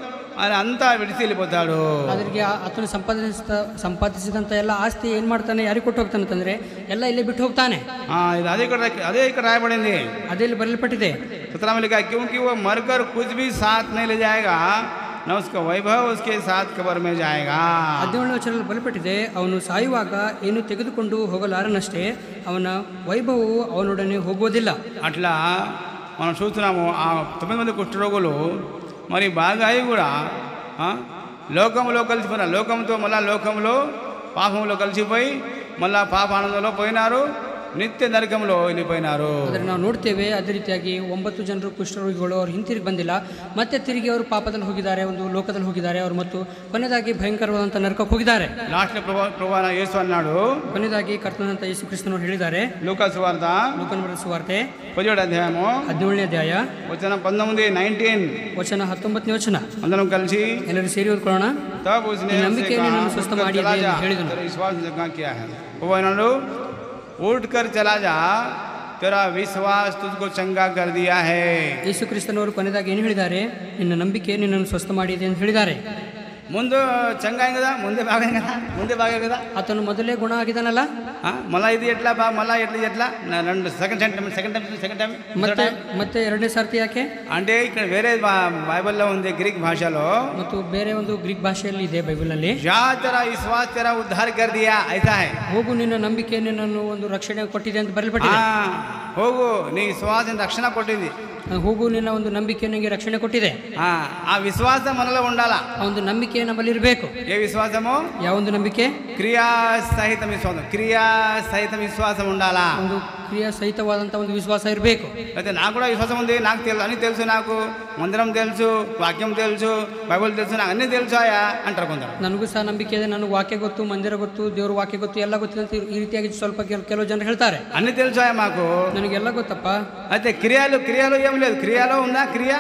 ఆయన అంతా విడిచి వెళ్ళిపోతాడు. ಅದರಿಗೆ ಆತನು ಸಂಪಾದಿಸಿದಂಥ ಎಲ್ಲ ಆಸ್ತಿ ಏನು ಮಾಡ್ತಾನೆ, ಯಾರಿಗೆ ಕೊಟ್ಟು ಹೋಗ್ತಾನೆ ಅಂತಂದರೆ ಎಲ್ಲ ಇಲ್ಲೇ ಬಿಟ್ಟು ಹೋಗ್ತಾನೆ. ಅದೇ ఇక్కడ రాయబడింది, ಅದೇ ಇಲ್ಲಿ ಬರೆಯಲ್ಪಟ್ಟಿದೆ. 17 में लिखा है, क्योंकि वो मरकर कुछ भी साथ नहीं ले जाएगा, न उसका वैभव उसके साथ कब्र में जाएगा. 17ನೇ ವಚನದಲ್ಲಿ ಬರೆಯಲ್ಪಟ್ಟಿದೆ, ಅವನು ಸಾಯುವಾಗ ಏನು ತೆಗೆದುಕೊಂಡು ಹೋಗಲಾರನಷ್ಟೇ, ಅವನ ವೈಭವವು ಅವನೊಡನೆ ಹೋಗುವುದಿಲ್ಲ. అట్లా మనం చూస్తున్నాము. ఆ 9 మంది కుష్ఠరోగులు మరి బాగా అయి కూడా లోకంలో కలిసిపోయినారు. లోకంతో మళ్ళీ లోకంలో పాపంలో కలిసిపోయి మళ్ళీ పాప ఆనందంలో పోయినారు. నిత్య నరకంలో వెళ్ళిపోయినారు. ಆದರೆ ನಾವು ನೋಡ್ತೇವೆ ಅದೇ ರೀತಿಯಾಗಿ 9 ಜನರು ಕುಷ್ಠರೋಗಿಗಳು ಅವ್ರು ಹಿಂತಿರುಗಿ ಬಂದಿಲ್ಲ, ಮತ್ತೆ ತಿರುಗಿ ಅವರು ಪಾಪದಲ್ಲಿ ಹೋಗಿದ್ದಾರೆ, ಒಂದು ಲೋಕದಲ್ಲಿ ಹೋಗಿದ್ದಾರೆ ಅವರು, ಮತ್ತು ಕೊನೆಯದಾಗಿ ಭಯಂಕರವಾದಂಥ ನರಕಕ್ಕೆ ಹೋಗಿದ್ದಾರೆ. లాస్ట్ ప్రభువైన యేసు అన్నాడు, ಕೊನೆಯದಾಗಿ ಕರ್ತನಾದಂಥ ಯೇಸು ಕ್ರಿಸ್ತನವರು ಹೇಳಿದ್ದಾರೆ. లూకా సువార్త ಲೂಕನ ಬರೆದ ಸುವಾರ್ತೆ 17వ అధ్యాయము 17ನೇ ಅಧ್ಯಾಯ వచనం 19 ವಚನ 19ನೇ ವಚನ. అందరం కలిసి ಎಲ್ಲರೂ ಸೇರಿ ಓದ್ಕೊಳ್ಳೋಣ. तब उसने ನಂಬಿಕೆ ನಿನ್ನನ್ನು ಸ್ವಸ್ಥ ಮಾಡಿದೆ ಎಂದು ಹೇಳಿದನು. तेरा विश्वास ने क्या है? वो अన్నాడు, उठ कर चला जा, तेरा विश्वास तुझको चंगा कर दिया है. ಯೇಸು ಕ್ರಿಸ್ತನವರು ಕೊನೆಯದಾಗಿ ಏನು ಹೇಳಿದ್ದಾರೆ? ನಿನ್ನ ನಂಬಿಕೆ ನಿನ್ನನ್ನು ಸ್ವಸ್ಥ ಮಾಡಿದೆ ಅಂತ ಹೇಳಿದ್ದಾರೆ. ముందు చంగా కదా, ముందే బాగా కదా. ಆತನು ಮೊದಲೇ ಗುಣ ಆಗಿದ್ದಾನಲ್ಲ, మళ్ళా ఇది ఎట్లా మళ్ళా ఎట్లా రెండు సెకండ్ టైం ಮತ್ತೆ ಎರಡನೇ ಸಾರ್ತಿ ಯಾಕೆ అంటే ఇక్కడ వేరే బైబిల్లో ఉంది గ్రీక్ భాషలో, ಮತ್ತು ಬೇರೆ ಒಂದು ಗ್ರೀಕ್ ಭಾಷೆಯಲ್ಲಿ ಇದೆ ಬೈಬಲ್ನಲ್ಲಿ. जा तेरा विश्वास तेरा उद्धार कर दिया ऐसा है. ಹೋಗು ನಿನ್ನ ನಂಬಿಕೆ ನಿನ್ನನ್ನು ಒಂದು ರಕ್ಷಣೆ ಕೊಟ್ಟಿದೆ ಅಂತ ಬರೆಯಲ್ಪಟ್ಟಿದೆ. ಹೋಗು ನೀ ವಿಶ್ವಾಸ ರಕ್ಷಣೆ ಕೊಟ್ಟಿದೆ. ಹೋಗು ನಿನ್ನ ಒಂದು ನಂಬಿಕೆ ನನಗೆ ರಕ್ಷಣೆ ಕೊಟ್ಟಿದೆ. ಆ ವಿಶ್ವಾಸ మనలో ఉండాల. ಆ ಒಂದು ನಂಬಿಕೆ ನಮ್ಮಲ್ಲಿ ಇರಬೇಕು. ఏ విశ్వాసము? ಯಾವ ಒಂದು ನಂಬಿಕೆ? ಕ್ರಿಯಾ ಸಹಿತ ವಿಶ್ವಾಸ ఉండాల. ಒಂದು ಕ್ರಿಯಾ ಸಹಿತವಾದಂಥ ಒಂದು ವಿಶ್ವಾಸ ಇರಬೇಕು. అయితే నాకు కూడా విశ్వాసం ఉంది, నాకు తెలుసు, నాకు మందిరం తెలుసు, వాక్యం తెలుసు, బైబిల్ తెలుసు, నాకు అన్నీ తెలుసు అంటారు కొందరు. ನನಗೂ ಸಹ ನಂಬಿಕೆ ಇದೆ, ನನಗೆ ವಾಕ್ಯ ಗೊತ್ತು, ಮಂದಿರ ಗೊತ್ತು, ದೇವ್ರ ವಾಕ್ಯ ಗೊತ್ತು, ಎಲ್ಲ ಗೊತ್ತಿದೆ ಅಂತ ಈ ರೀತಿಯಾಗಿ ಸ್ವಲ್ಪ ಕೆಲವು ಜನರು ಹೇಳ್ತಾರೆ. అన్నీ తెలుసు మాకు, ನನಗೆಲ್ಲ ಗೊತ್ತಪ್ಪ. అయితే క్రియలు ఏం లేదు. క్రియలో ఉందా? క్రియ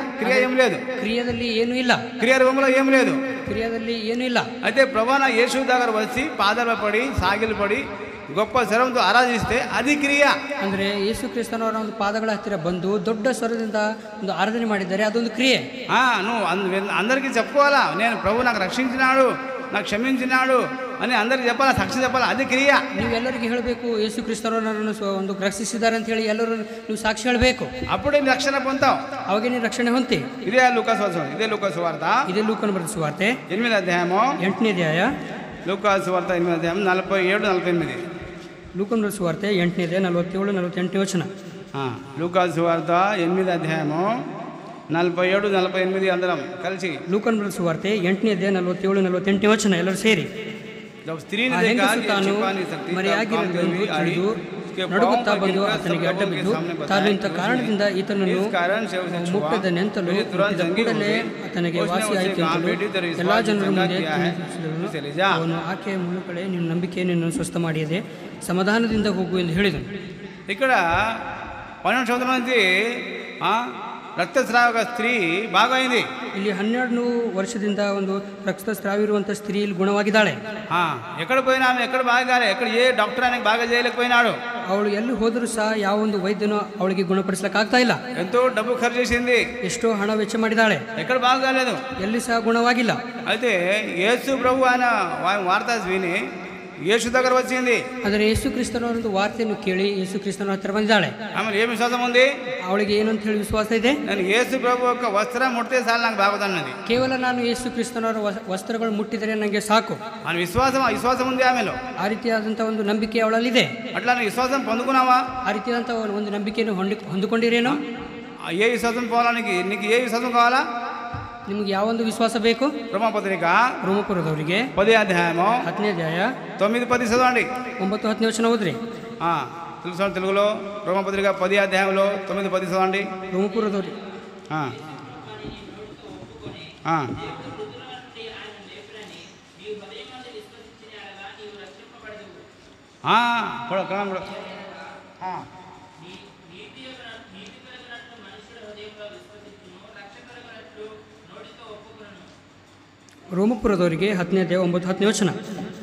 ఏం లేదు. ಕ್ರಿಯೆಯಲ್ಲಿ ಏನೂ ಇಲ್ಲ. క్రియారూపంలో ఏం లేదు. ಕ್ರಿಯೆಯಲ್ಲಿ ಏನೂ ಇಲ್ಲ. అయితే ప్రభువైన యేసు దగ్గర వచ్చి పాదాల పడి సాగిలు పడి గొప్ప స్వరంతో ఆరాధిస్తే అది క్రియ. ಅಂದರೆ ಯೇಸು ಕ್ರಿಸ್ತನವರ ಒಂದು ಪಾದಗಳ ಹತ್ತಿರ ಬಂದು ದೊಡ್ಡ ಸ್ವರದಿಂದ ಒಂದು ಆರಾಧನೆ ಮಾಡಿದ್ದಾರೆ, ಅದೊಂದು ಕ್ರಿಯೆ. నువ్వు అందరికీ చెప్పుకోవాలా, నేను ప్రభు నాకు రక్షించినాడు, నాకు క్షమించినాడు అని అందరికి చెప్పాలా, సాక్షి చెప్పాలా, అది క్రియ. ನೀವು ಎಲ್ಲರಿಗೂ ಹೇಳಬೇಕು, ಯೇಸು ಕ್ರಿಸ್ತನವರು ನನ್ನನ್ನು ಒಂದು ರಕ್ಷಿಸಿದ್ದಾರೆ ಅಂತ ಹೇಳಿ ಎಲ್ಲರೂ ನೀವು ಸಾಕ್ಷಿ ಹೇಳಬೇಕು. అప్పుడే నీ రక్షణ పొందుతావు, ಅವಾಗ ನೀನು ರಕ್ಷಣೆ ಹೊಂದಿ. ఇదే లూకా సువార్త, ಇದೇ ಲೂಕನ ಬರೆದ ಸುವಾರ್ತೆ 8వ అధ్యాయము 8ನೇ ಅಧ್ಯಾಯ. లూకా సువార్త 8వ అధ్యాయం 47-48. ಲೂಕನ ಬರೆದ ಸುವಾರ್ತೆ 8ನೇ ಅಧ್ಯಾಯ 47-48 ವಚನ. లూకా సువార్త 8వ అధ్యాయము 47-48 అందరం కలిసి. ಲೂಕನ ಬರೆದ ಸುವಾರ್ತೆ 8ನೇ ಅಧ್ಯಾಯ 47-48 ವಚನ ಎಲ್ಲರೂ ಸೇರಿ. ತಾನು ಮರೆಯಾಗಿರುವುದೆಂದು ತಿಳಿದು ನಡುಗುತ್ತಾ ಬಂದು ಆತನಿಗೆ ಅಡ್ಡ ಬಿದ್ದು, ತಾನು ಇಂಥ ಕಾರಣದಿಂದ ಈತನನ್ನು ಮುಟ್ಟದ ನೆಂತಲು ಕೂಡಲೇ ಆತನಿಗೆ ವಾಸಿಯಾಯಿತು ಅಂತಲೂ ಎಲ್ಲ ಜನರ ಮುಂದೆ ಅವನು, ಆಕೆಯ ಮುಳುಕಳೆ, ನಿನ್ನ ನಂಬಿಕೆ ನಿನ್ನನ್ನು ಸ್ವಸ್ಥ ಮಾಡಿದೆ, ಸಮಾಧಾನದಿಂದ ಹೋಗು ಎಂದು ಹೇಳಿದನು. ఇక్కడ 12 సంవత్సరాల నుంచి ರಕ್ತಸ್ರಾವ ಸ್ತ್ರೀ ಬಾగా ಅయింది. ಇಲ್ಲಿ 12 ವರ್ಷದಿಂದ ಒಂದು ರಕ್ತಸ್ರಾವ ಇರುವಂಥ ಸ್ತ್ರೀ ಇಲ್ಲಿ ಗುಣವಾಗಿದ್ದಾಳೆ. ఎక్కడ పోయినా ఎక్కడ బాగాలే, ఎక్కడ ఏ డాక్టర్ ఆయనకు బాగా చేయలేకపోయినాడు. ಅವಳು ಎಲ್ಲಿ ಹೋದರೂ ಸಹ ಯಾವ ಒಂದು ವೈದ್ಯನೂ ಅವಳಿಗೆ ಗುಣಪಡಿಸಲಿಕ್ಕೆ ಆಗ್ತಾ ಇಲ್ಲ. ఎంతో డబ్బు ఖర్చు చేసింది, ಎಷ್ಟೋ ಹಣ ವೆಚ್ಚ ಮಾಡಿದ್ದಾಳೆ, ఎక్కడ బాగాలేదు, ಎಲ್ಲಿ ಸಹ ಗುಣವಾಗಿಲ್ಲ. అయితే యేసు ప్రభు ఆయన వార్త విని యేసు దగ్గర వచ్చింది. ಆದರೆ ಯೇಸು ಕ್ರಿಸ್ತನವರ ಒಂದು ವಾರ್ತೆಯನ್ನು ಕೇಳಿ ಯೇಸು ಕ್ರಿಸ್ತನ ಹತ್ರ ಬಂದಿದ್ದಾಳೆ. ಆಮೇಲೆ ಏನು ವಿಶ್ವಾಸ ఉంది? ಅವಳಿಗೆ ಏನು ಅಂತ ಹೇಳಿ ವಿಶ್ವಾಸ ಇದೆ? ನಾನು యేసు ప్రభు యొక్క వస్త్రం ముడితే చాలు నాకు బాగుందన్నది. ಕೇವಲ ನಾನು ಯೇಸು ಕ್ರಿಸ್ತನವರ ವಸ್ತ್ರಗಳು ಮುಟ್ಟಿದರೆ ನನಗೆ ಸಾಕು. ಆ ವಿಶ್ವಾಸ ఉంది ಆಮೇಲೆ. ಆ ರೀತಿಯಾದಂಥ ಒಂದು ನಂಬಿಕೆ ಅವಳಲ್ಲಿದೆ. అట్లా విశ్వాసం పొందుకున్నావా? ಆ ರೀತಿಯಾದಂಥ ಒಂದು ನಂಬಿಕೆಯನ್ನು ಹೊಂದಿಕೊಂಡಿರೇನೋ? ఏ విశ్వాసం పోవాలా? నీకు ఏ విశ్వాసం కావాలా? ನಿಮಗೆ ಯಾವ ಒಂದು ವಿಶ್ವಾಸ ಬೇಕು? ರೋಮಪತ್ರಿಕ ರೋಮಪುರದವರಿಗೆ 10వ అధ్యాయము 10ನೇ ಅಧ್ಯಾಯ 9-10 చదవండి. 9-10 వచನ ಓದ್ರಿ. తెలుగులో రోమపత్రిక 10వ అధ్యాయంలో 9-10 చదవండి. ರೋಮಪುರದವರಿಗೆ ರೋಮಪುರದವರಿಗೆ 10ನೇ ಅಧ್ಯಾಯ 9-10 ವಚನ.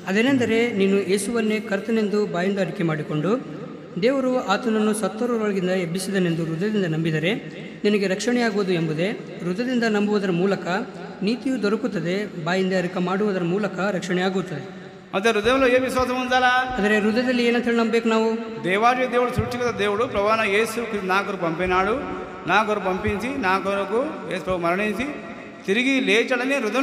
ಅದೇನೆಂದರೆ, ನೀನು ಯೇಸುವನ್ನೇ ಕರ್ತನೆಂದು ಬಾಯಿಂದ ಅರಿಕೆ ಮಾಡಿಕೊಂಡು ದೇವರು ಆತನನ್ನು ಸತ್ತವರೊಳಗಿಂದ ಎಬ್ಬಿಸಿದನೆಂದು ಹೃದಯದಿಂದ ನಂಬಿದರೆ ನಿನಗೆ ರಕ್ಷಣೆಯಾಗುವುದು ಎಂಬುದೇ. ಹೃದಯದಿಂದ ನಂಬುವುದರ ಮೂಲಕ ನೀತಿಯು ದೊರಕುತ್ತದೆ, ಬಾಯಿಂದ ಅರಿಕೆ ಮಾಡುವುದರ ಮೂಲಕ ರಕ್ಷಣೆಯಾಗುತ್ತದೆ. ಮತ್ತೆ ಹೃದಯలో ఏ విశ్వాసం ఉండాలా? ಆದರೆ ಹೃದಯದಲ್ಲಿ ಏನಂತ ಹೇಳಿ ನಂಬಬೇಕು ನಾವು? దేవుడు సృష్టికర్త దేవుడు ప్రభువైన యేసు నా కొరకు పంపినాడు, నా కొరకు పంపించి నా కొరకు యేసు ప్రభు మరణించి ತಿರುಗಿ ಲೇಚಡನೆ ಹೃದಯ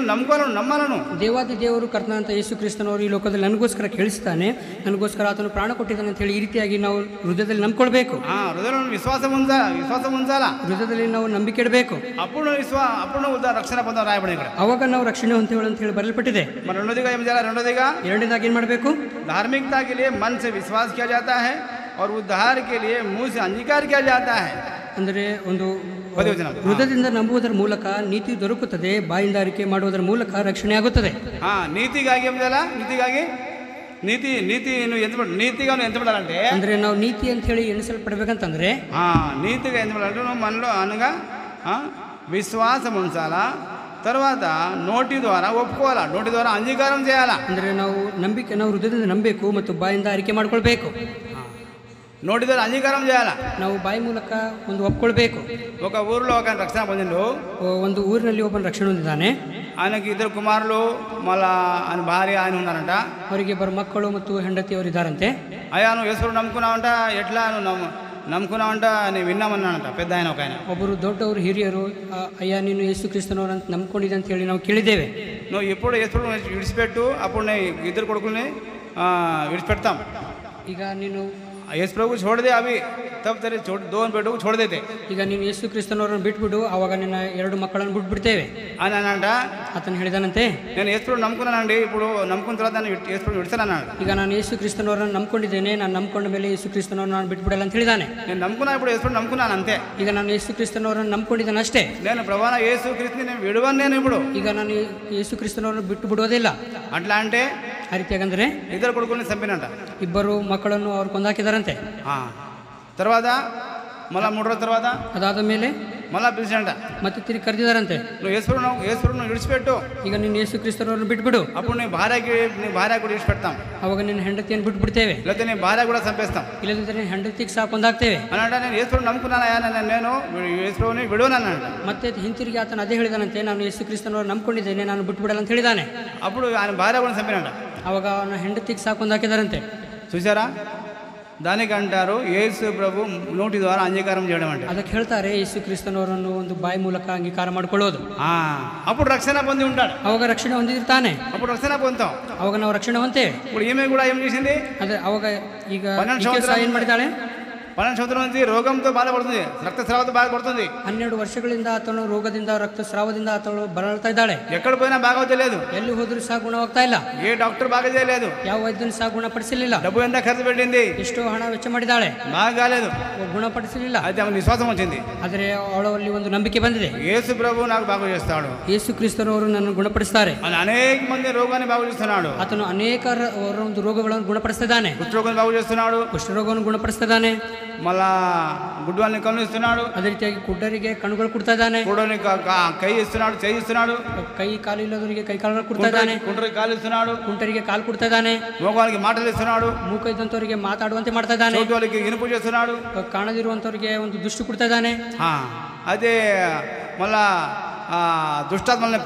ನಮ್ಮలను. ದೇವಾದಿ ದೇವರು ಕರ್ತನಾದಂಥ ಯೇಸು ಕ್ರಿಸ್ತನವರು ಈ ಲೋಕದಲ್ಲಿ ನನಗೋಸ್ಕರ ಕೇಳಿಸ್ತಾನೆ, ನನಗೋಸ್ಕರ ಆತನು ಪ್ರಾಣ ಕೊಟ್ಟಿದ್ದಾನೆ ಅಂತ ಹೇಳಿ ಈ ರೀತಿಯಾಗಿ ನಾವು ಹೃದಯದಲ್ಲಿ ನಂಬ್ಕೊಳ್ಬೇಕು. ಹೃದಯದಲ್ಲಿ ವಿಶ್ವಾಸ ಮುಂಜಾಲ ಹೃದಯದಲ್ಲಿ ನಾವು ನಂಬಿಕೆ ಇಡಬೇಕು. ಅಪೂರ್ಣ ರಕ್ಷಣೆ ಬಂದ ರಾಯಬಣೆ ಅವಾಗ ನಾವು ರಕ್ಷಣೆ ಹೊಂದೇಳು ಅಂತ ಹೇಳಿ ಬರೆಯಲ್ಪಟ್ಟಿದೆ. ಎರಡನೇದಾಗಿ ಏನು ಮಾಡಬೇಕು? ಧಾರ್ಮಿಕತಾ के लिए मन से विश्वास किया जाता है, और उद्धार के लिए मुंह से अंगीकार किया जाता है। ಅಂದರೆ ಒಂದು ಪದವಚನ. ಹೃದಯದಿಂದ ನಂಬುವುದರ ಮೂಲಕ ನೀತಿ ದೊರಕುತ್ತದೆ, ಬಾಯಿಂದ ಅರಿಕೆ ಮಾಡುವುದರ ಮೂಲಕ ರಕ್ಷಣೆ ಆಗುತ್ತದೆ. ನೀತಿಗಾಗಿ ಎಂಬುದಲ್ಲ, ನೀತಿಗಾಗಿ ನೀತಿಯನ್ನು ನೀತಿಗೆ ಅವನು ಎಂತ ಬಿಡಾలంటే ಅಂದ್ರೆ ನಾವು ನೀತಿ ಅಂತ ಹೇಳಿ ఎన్నిసల్పడಬೇಕಂತంದ್ರೆ నీతిగా ఎంత బిడాలంటే నువ్వు మనలో అనగా విశ్వాసం ఉంచాలా, తర్వాత నోటి ద్వారా ఒప్పుకోవాలా, నోటి ద్వారా అంగీకారం చేయాలా. ಅಂದ್ರೆ ನಾವು ಹೃದಯದಿಂದ ನಂಬಬೇಕು ಮತ್ತು ಬಾಯಿಂದ ಅರಿಕೆ ಮಾಡ್ಕೊಳ್ಬೇಕು. నోటి ద్వారా అంగీకారం చేయాలా, ನಾವು ಬಾಯಿ ಮೂಲಕ ಒಂದು ಒಪ್ಕೊಳ್ಬೇಕು. ఒక ఊరిలో ఒక రక్షణ పొందిండు, ಒಂದು ಊರಿನಲ್ಲಿ ಒಬ್ಬನ ರಕ್ಷಣೆ ಹೊಂದಿದ್ದಾನೆ. ఆయనకి 2 కుమారులు, మళ్ళా ఆయన భార్య ఆయన ఉన్నారంట. ಅವರಿಗೆ ಬರೋ ಮಕ್ಕಳು ಮತ್ತು ಹೆಂಡತಿ ಅವರು ಇದ್ದಾರಂತೆ. అయ్యా నువ్వు యేసుని నమ్ముకున్నావంట, ఎట్లా నువ్వు నమ్ముకున్నావంట నేను విన్నామన్నానంట పెద్ద ఆయన ఒక ఆయన. ಒಬ್ಬರು ದೊಡ್ಡವರು ಹಿರಿಯರು, ಅಯ್ಯ ನೀನು ಯೇಸು ಕ್ರಿಸ್ತನವರು ಅಂತ ನಂಬ್ಕೊಂಡಿದ್ದೆ ಅಂತ ಹೇಳಿ ನಾವು ಕೇಳಿದ್ದೇವೆ. నువ్వు ఎప్పుడు యేసుని విడిచిపెట్టు, అప్పుడు నేను 2 కొడుకుల్ని విడిచిపెడతాం. ಈಗ ನೀನು ಯೇಸು ಪ್ರಭು छोड़ ಅವಿ ತಪ್ಪು ತಾರೆ दो बेटों को छोड़ देते. ಈಗ ನೀನು ಯೇಸು ಕ್ರಿಸ್ತನವರನ್ನು ಬಿಟ್ಬಿಡು, ಆವಾಗ ನಿನ್ನ 2 ಮಕ್ಕಳನ್ನು ಬಿಟ್ಬಿಡ್ತೇವೆ ಅನಂಟ. ಆತನು ಹೇಳಿದಾನಂತೆ, ನಾನು ಯೇಸು ಪ್ರಭು ನಂಬ್ಕೊಂಡಾనండి, ఇప్పుడు ನಂಬ್ಕೊಂಡ తర్వాత ನಾನು ಯೇಸು ಪ್ರಭು ಬಿಡ್ತಾನన్నాడు. ಈಗ ನಾನು ಯೇಸು ಕ್ರಿಸ್ತನವರನ್ನು ನಂಬ್ಕೊಂಡಿದ್ದೇನೆ, ನಾನು ನಂಬ್ಕೊಂಡ ಮೇಲೆ ಯೇಸು ಕ್ರಿಸ್ತನವರನ್ನು ನಾನು ಬಿಟ್ಬಿಡಲ್ಲ ಅಂತ ಹೇಳಿದಾನೆ. నేను నమ్ముకున్నా, ఇప్పుడు ಯೇಸು ಪ್ರಭು ನಂಬ್కున్నాను అంతే. ಈಗ ನಾನು ಯೇಸು ಕ್ರಿಸ್ತನವರನ್ನು ನಂಬ್ಕೊಂಡಿದ್ದೇನೆ ಅಷ್ಟೇ. నేను ప్రభువైన యేసు క్రీస్తుని నేను విడువను. నేను ఇప్పుడు ಈಗ ನಾನು ಯೇಸು ಕ್ರಿಸ್ತನವರನ್ನು ಬಿಟ್ಟು ಬಿಡೋದಿಲ್ಲ. అట్లా అంటే ಆ ರೀತಿಯಾಗಂದ್ರೆ 2 కొడుకుల్ని చంపినంట, 2 ಮಕ್ಕಳನ್ನು ಅವ್ರು ಕೊಂದಾಕಿದಾರಂತೆ. తర్వాత మళ్ళా 3 రోజుల తర్వాత ಅದಾದ ಮೇಲೆ మళ్ళా పిలిచాడంట, ಮತ್ತೆ తిరిగి కరెದಿದಾರಂತೆ. నువ్వు యేసును విడిచిపెట్టు, ಈಗ ನೀನು ಯೇಸು ಕ್ರಿಸ್ತನವರನ್ನು ಬಿಟ್ಬಿಡು, అప్పుడు నీ భార్య కూడా విడిచిపెడతాం, ಅವಾಗ ನಿನ್ನ ಹೆಂಡತಿಯನ್ನು ಬಿಟ್ಬಿಡ್ತೇವೆ, లేకపోతే నీ భార్య కూడా చంపేస్తాం. ಇಲ್ಲದಿದ್ದರೆ ಹೆಂಡತಿಗೆ ಸಹ ಕೊಂದಾಕ್ತೇವೆ అని అంటే నేను యేసును నమ్ముకున్నానయ్యా, నేను యేసుని విడువనన్నాడు. ಮತ್ತೆ ಹಿಂತಿರುಗಿ ಆತನ ಅದೇ ಹೇಳಿದಾನಂತೆ, ನಾನು ಯೇಸು ಕ್ರಿಸ್ತನವರು ನಂಬ್ಕೊಂಡಿದ್ದೇನೆ, ನಾನು ಬಿಟ್ಬಿಡಲ್ಲ ಅಂತ ಹೇಳಿದಾನೆ. అప్పుడు ఆయన భార్య కూడా చంపినంట, ಅವಾಗ ಅವನ ಹೆಂಡತಿಗೆ ಸಹ ಕೊಂದಾಕಿದಾರಂತೆ. చూసారా, దానికంటారు యేసు ప్రభు నోటి ద్వారా అంగీకారం చేయడం అంటే. ಅದಕ್ಕೆ ಹೇಳ್ತಾರೆ ಯೇಸು ಕ್ರಿಸ್ತನವರನ್ನು ಒಂದು ಬಾಯಿ ಮೂಲಕ ಅಂಗೀಕಾರ ಮಾಡ್ಕೊಳ್ಳೋದು. అప్పుడు రక్షణ పొంది ఉంటాడు, ಅವಾಗ ರಕ್ಷಣೆ ಹೊಂದಿರ್ತಾನೆ, అప్పుడు రక్షణ పొందుతాం. ಅವಾಗ ನಾವು ರಕ್ಷಣೆ ಹೊಂತೇವೆ. ఇప్పుడు ఈమె కూడా ఏం చేసింది, ಅದೇ ಅವಾಗ ಈಗ 12 సంవత్సరాలు ಏನ್ ಮಾಡಿದಾಳೆ, 12 సంవత్సరాల నుంచి రోగంతో బాధపడుతుంది, రక్తస్రావంతో బాధపడుతుంది. 12 ವರ್ಷಗಳಿಂದ ಆತನು ರೋಗದಿಂದ ರಕ್ತಸ್ರಾವದಿಂದ ಆತನು ಬಳಲ್ತಾ ಇದ್ದಾಳೆ. ఎక్కడ పోయినా బాగా చేయలేదు, ಎಲ್ಲಿ ಹೋದ್ರೂ ಸಹ ಗುಣವಾಗ್ತಾ ಇಲ್ಲ, ఏ డాక్టర్ బాగా చేయలేదు, ಯಾವ ವೈದ್ಯನು ಸಹ ಗುಣಪಡಿಸಲಿಲ್ಲ. డబ్బు ఎంత ఖర్చు పెట్టింది, ಎಷ್ಟೋ ಹಣ ವೆಚ್ಚ ಮಾಡಿದಾಳೆ, బాగా కాలేదు, ಗುಣಪಡಿಸಲಿಲ್ಲ. అయితే ఆమె విశ్వాసం వచ్చింది, ಆದರೆ ಅವಳಲ್ಲಿ ಒಂದು ನಂಬಿಕೆ ಬಂದಿದೆ, యేసు ప్రభు నాకు బాగు చేస్తాడు, ಯೇಸು ಕ್ರಿಸ್ತನವರು ನನ್ನ ಗುಣಪಡಿಸ್ತಾರೆ. అనేక మంది రోగాన్ని బాగు చేస్తున్నాడు, ಆತನು ಅನೇಕ ಒಂದು ರೋಗಗಳನ್ನು ಗುಣಪಡಿಸ್ತಿದ್ದಾನೆ, కుష్ఠరోగాన్ని బాగు చేస్తున్నాడు, ಕುಷ್ಠರೋಗವನ್ನು ಗುಣಪಡಿಸ್ತಿದ್ದಾನೆ, మళ్ళా గుడ్డవాళ్ళని కళ్ళు ఇస్తున్నాడు, ಅದೇ ರೀತಿಯಾಗಿ ಕುಡ್ಡರಿಗೆ ಕಣ್ಣುಗಳು ಕೊಡ್ತಾ ಇದ್ದಾನೆ, కూడని కై ఇస్తున్నాడు, చేయి ఇస్తున్నాడు, ಕೈ ಕಾಲು ಇಲ್ಲದವರಿಗೆ ಕೈ ಕಾಲುಗಳು ಕೊಡ್ತಾ ಇದ್ದಾನೆ, కుంటరికి కాలు ఇస్తున్నాడు, ಕುಂಟರಿಗೆ ಕಾಲು ಕೊಡ್ತಾ ಇದ್ದಾನೆ, మోగాళ్ళకి మాటలు ఇస్తున్నాడు, ಮೂಕ ಇದ್ದಂಥವರಿಗೆ ಮಾತಾಡುವಂತೆ ಮಾಡ್ತಾ ಇದ್ದಾನೆ, చోటువాళ్ళకి ఇనుపు చేస్తున్నాడు, ಕಾಣದಿರುವಂಥವರಿಗೆ ಒಂದು ದೃಷ್ಟಿ ಕೊಡ್ತಾ ಇದ್ದಾನೆ. అదే మళ్ళా దుష్టాత్మల్ని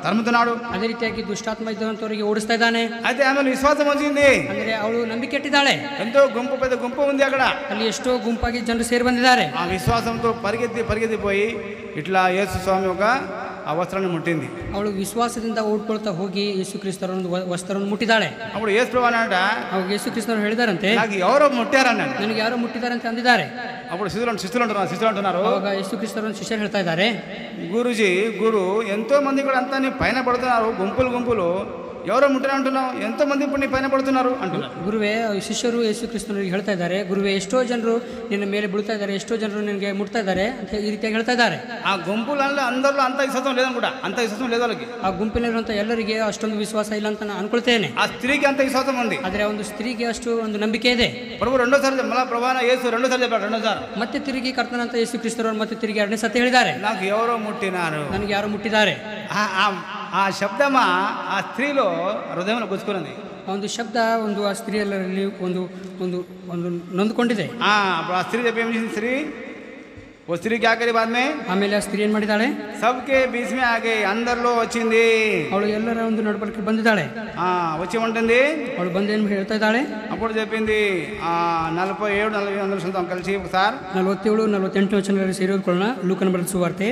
తరుముతున్నాడు, ಅದೇ ರೀತಿಯಾಗಿ ದುಷ್ಟಾತ್ಮ ಇದ್ದಂಥವರಿಗೆ ಓಡಿಸ್ತಾ ಇದ್ದಾನೆ. అయితే ఆమె విశ్వాసం వచ్చింది, ಅಂದ್ರೆ ಅವಳು ನಂಬಿಕೆ ಇಟ್ಟಿದ್ದಾಳೆ. ఎంతో గుంపు, పెద్ద గుంపు ఉంది అక్కడ, ಅಲ್ಲಿ ಎಷ್ಟೋ ಗುಂಪಾಗಿ ಜನರು ಸೇರಿ ಬಂದಿದ್ದಾರೆ. ఆ విశ్వాసంతో పరిగెత్తిపోయి ఇట్లా యేసు స్వామి ఒక ఆ వస్త్రాన్ని ముట్టింది. ಅವಳು ವಿಶ್ವಾಸದಿಂದ ಓಡ್ಕೊಳ್ತಾ ಹೋಗಿ ಯೇಸು ಕ್ರಿಸ್ತನ ಒಂದು ವಸ್ತ್ರವನ್ನು ಮುಟ್ಟಿದ್ದಾಳೆ. అప్పుడు యేసు ప్రభు అన్నాడ, ಅವಾಗ ಯೇಸು ಕ್ರಿಸ್ತನವರು ಹೇಳಿದಾರಂತೆ, నాకు ఎవరో ముట్టారన్నాడు, ನನಗೆ ಯಾರೋ ಮುಟ್ಟಿದ್ದಾರೆ ಅಂತ ಅಂದಿದ್ದಾರೆ. అప్పుడు శిష్యులు అంటున్నారు, ಅವಾಗ ಯೇಸು ಕ್ರಿಸ್ತನ ಶಿಷ್ಯರು ಹೇಳ್ತಾ ಇದ್ದಾರೆ, గురు ఎంతో మంది కూడా అంతా నీ పైన పడుతున్నారు, గుంపులు ఎవరో ముట్టిన అంటున్నావు, ఎంతో మంది ఇప్పుడు నీ పైన పడుతున్నారు అంటున్నారు. ಗುರುವೇ, ಶಿಷ್ಯರು ಯೇಸು ಕ್ರಿಸ್ತನವರಿಗೆ ಹೇಳ್ತಾ ಇದ್ದಾರೆ, ಗುರುವೇ ಎಷ್ಟೋ ಜನರು ನಿನ್ನ ಮೇಲೆ ಬೀಳ್ತಾ ಇದ್ದಾರೆ, ಎಷ್ಟೋ ಜನರು ನಿನಗೆ ಮುಟ್ತಾ ಇದ್ದಾರೆ ಅಂತ ಈ ರೀತಿಯಾಗಿ ಹೇಳ್ತಾ ಇದ್ದಾರೆ. ఆ గుంపులలో అందరిలో అంత విశ్వాసం లేదనుకుంటా, అంత విశ్వాసం లేదు వాళ్ళకి. ಆ ಗುಂಪಿನಲ್ಲಿರುವಂಥ ಎಲ್ಲರಿಗೆ ಅಷ್ಟೊಂದು ವಿಶ್ವಾಸ ಇಲ್ಲ ಅಂತ ನಾನು ಅನ್ಕೊಳ್ತೇನೆ. ఆ స్త్రీకి అంత విశ్వాసం ఉంది, ಆದರೆ ಒಂದು ಸ್ತ್ರೀಗೆ ಅಷ್ಟು ಒಂದು ನಂಬಿಕೆ ಇದೆ. ప్రభు రెండోసారి మళ్ళీ ప్రభాన యేసు రెండోసారి చెప్పాడు, రెండోసారి ಮತ್ತೆ ತಿರುಗಿ ಕರ್ತನಂತ ಯೇಸು ಕ್ರಿಸ್ತನವರು ಮತ್ತೆ ತಿರುಗಿ 2ನೇ ಸತಿ ಹೇಳಿದ್ದಾರೆ, నాకు ఎవరో ముట్టినారు, ನನಗೆ ಯಾರು ಮುಟ್ಟಿದ್ದಾರೆ. ఆ శబ్దమా ఆ స్త్రీలో హృదయంలో గుచ్చుకున్నది. ಒಂದು ಶಬ್ದ ಒಂದು ಆ ಸ್ತ್ರೀಯರಲ್ಲಿ ಒಂದು ಒಂದು ಒಂದು ನೊಂದುಕೊಂಡಿದೆ. ఆ స్త్రీ చెప్పి ఏం చేసింది, वो स्त्री क्या करी बाद में, ಆಮೇಲೆ ಆ ಸ್ತ್ರೀ ಏನು ಮಾಡಿದಾಳೆ, सबके बीच में आ गई, అందరిలో వచ్చింది, ಅವಳು ಎಲ್ಲರ ಒಂದು ನಡಬಳಿಕೆ ಬಂದಿದ್ದಾಳೆ. వచ్చి ఉంటుంది, ಅವಳು ಬಂದು ಏನು ಹೇಳ್ತಾ ಇದ್ದಾಳೆ, అప్పుడు చెప్పింది 47-48 కలిసి ఒకసారి 47-48 ವಚನಗಳಲ್ಲಿ ಸೇರಿಕೊಳ್ಳೋಣ. ಲೂಕನ ಬರೆದ ಸುವಾರ್ತೆ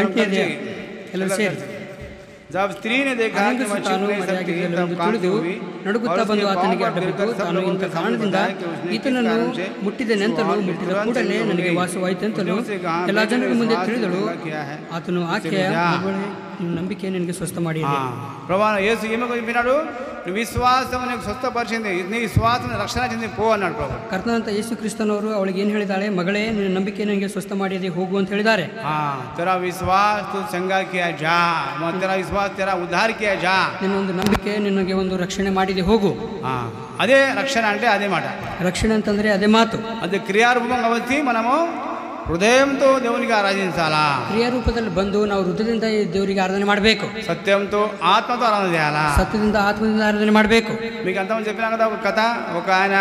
8ನೇ ಅಧ್ಯಾಯ ಎಲ್ಲರೂ ಸೇರಿ. जब स्त्री ने देखा कि वह ತಾನು ಮರೆಯಾಗಿದ್ದೆಲ್ಲವೆಂದು ತಿಳಿದು ನಡುಗುತ್ತಾ ಬಂದು ಆತನಿಗೆ ಅಡ್ಡಬಿದ್ದು, ತಾನು ಇಂಥ ಕಾರಣದಿಂದ ಈತನನ್ನು ಮುಟ್ಟಿದೆನೆಂತಲೂ ಮುಟ್ಟಿದ ಕೂಡಲೇ ನನಗೆ ವಾಸವಾಯಿತೆಂತಲೂ ಎಲ್ಲ ಜನರ ಮುಂದೆ ತಿಳಿದಳು. ಆತನು ಆಕೆಯ ನಂಬಿಕೆ ನಿನಗೆ ಸ್ವಸ್ಥ ಮಾಡಿ. ప్రభా యేసు ఏమో చెప్పినాడు, విశ్వాసమును స్వస్థపరిచింది, నీ విశ్వాసం రక్షణ చెంది పో అన్నాడు ప్రభు. ಕರ್ತನಾದಂಥ ಯೇಸು ಕ್ರಿಸ್ತನವರು ಅವಳಿಗೆ ಏನು ಹೇಳಿದಾಳೆ? ಮಗಳೇ, ನಿನ್ನ ನಂಬಿಕೆ ನನಗೆ ಸ್ವಸ್ಥ ಮಾಡಿದೆ, ಹೋಗು ಅಂತ ಹೇಳಿದ್ದಾರೆ. तेरा विश्वास तू चंगा किया जा, तेरा विश्वास तेरा उद्धार किया जा. ನಿನ್ನ ಒಂದು ನಂಬಿಕೆ ನಿನಗೆ ಒಂದು ರಕ್ಷಣೆ ಮಾಡಿದೆ, ಹೋಗು. అదే రక్షణ అంటే అదే మాట. రక్షణ ಅಂತಂದ್ರೆ అదే మాತು. అది క్రియారూపంగా వచ్చి మనము హృదయంతో దేవునికి ఆరాధించాలా. ಕ್ರಿಯಾರೂಪದಲ್ಲಿ ಬಂದು ನಾವು ಹೃದಯದಿಂದ ದೇವರಿಗೆ ಆರಾಧನೆ ಮಾಡಬೇಕು. సత్యంతో ఆత్మతో ఆరాధన చేయాలా. సత్యದಿಂದ ఆత్మದಿಂದ ఆరాధನೆ ಮಾಡಬೇಕು. మీకు అంతమంది చెప్పినా కదా ఒక కథ, ఒక ఆయన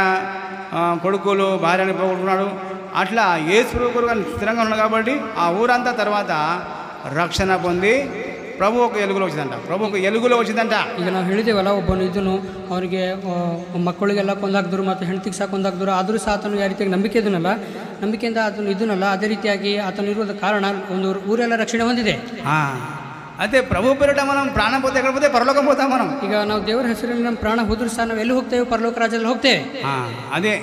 కొడుకులు భార్యని పోగొట్టుకున్నాడు. అట్లా యేసు కొడుకు స్థిరంగా ఉన్నాడు కాబట్టి ఆ ఊరంతా తర్వాత రక్షణ పొంది ప్రభు ఒక ఎలుగులో వచ్చిందంట. ప్రభు ఒక ఎలుగులో వచ్చిందంట. ಈಗ ನಾವು ಹೇಳಿದೇವಲ್ಲ, ಒಬ್ಬನು ಇದನ್ನು ಅವರಿಗೆ ಮಕ್ಕಳಿಗೆಲ್ಲ ಕೊಂದಾಕಿದ್ರು ಮತ್ತು ಹೆಂಡತಿಗೆ ಸಹ ಕೊಂದಾಕಿದ್ರು. ಆದರೂ ಸಹ ಆತನು ಯಾವ ರೀತಿಯಾಗಿ ನಂಬಿಕೆ ಇದನ್ನಲ್ಲ, ನಂಬಿಕೆಯಿಂದ ಆತನು ಇದನ್ನಲ್ಲ, ಅದೇ ರೀತಿಯಾಗಿ ಆತನು ಇರುವುದ ಕಾರಣ ಒಂದು ಊರೆಲ್ಲ ರಕ್ಷಣೆ ಹೊಂದಿದೆ. ಅದೇ ప్రభు పేరిట మనం ప్రాణం పోతే ఎక్కడ పోతే పరలోకం పోతాం మనం. ಈಗ ನಾವು ದೇವರ ಹೆಸರಲ್ಲಿ ನಮ್ಮ ಪ್ರಾಣ ಹೋದ್ರೂ ಸಹ ನಾವು ಎಲ್ಲಿ ಹೋಗ್ತೇವೆ? ಪರಲೋಕ ರಾಜ್ಯದಲ್ಲಿ ಹೋಗ್ತೇವೆ. అదే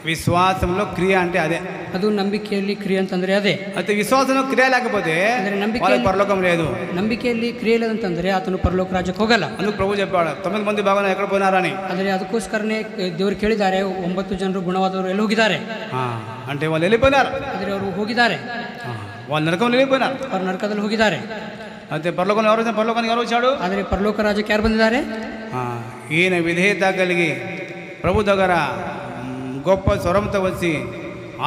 విశ్వాసంలో క్రియ అంటే అదే. ಅದು ನಂಬಿಕೆಯಲ್ಲಿ ಕ್ರಿಯೆ ಅಂತಂದ್ರೆ ಅದೇ. అయితే విశ్వాసంలో క్రియ లేకపోతే పరలోకం లేదు. ನಂಬಿಕೆಯಲ್ಲಿ ಕ್ರಿಯೆ ಇಲ್ಲದಂತಂದ್ರೆ ಆತನು ಪರಲೋಕ ರಾಜ್ಯಕ್ಕೆ ಹೋಗಲ್ಲ. అందుకు ప్రభు చెప్పాడు 9 మంది బాగా ఎక్కడ పోయినారని. ಆದರೆ ಅದಕ್ಕೋಸ್ಕರನೇ ದೇವರು ಕೇಳಿದ್ದಾರೆ, 9 ಜನರು ಗುಣವಾದವರು ಎಲ್ಲಿ ಹೋಗಿದ್ದಾರೆ అంటే వాళ్ళు వెళ్ళిపోయినారు. ಆದರೆ ಅವರು ಹೋಗಿದ್ದಾರೆ, వాళ్ళు నరకంలో వెళ్ళిపోయినారు, ಅವರು ನರಕದಲ್ಲಿ ಹೋಗಿದ್ದಾರೆ. అయితే పరలోకానికి ఎవరు వచ్చాడు? ಆದರೆ ಪರಲೋಕ ರಾಜ್ಯಕ್ಕೆ ಯಾರು ಬಂದಿದ್ದಾರೆ? ఈయన విధేయత కలిగి ప్రభు దగ్గర గొప్ప స్వరంతో వచ్చి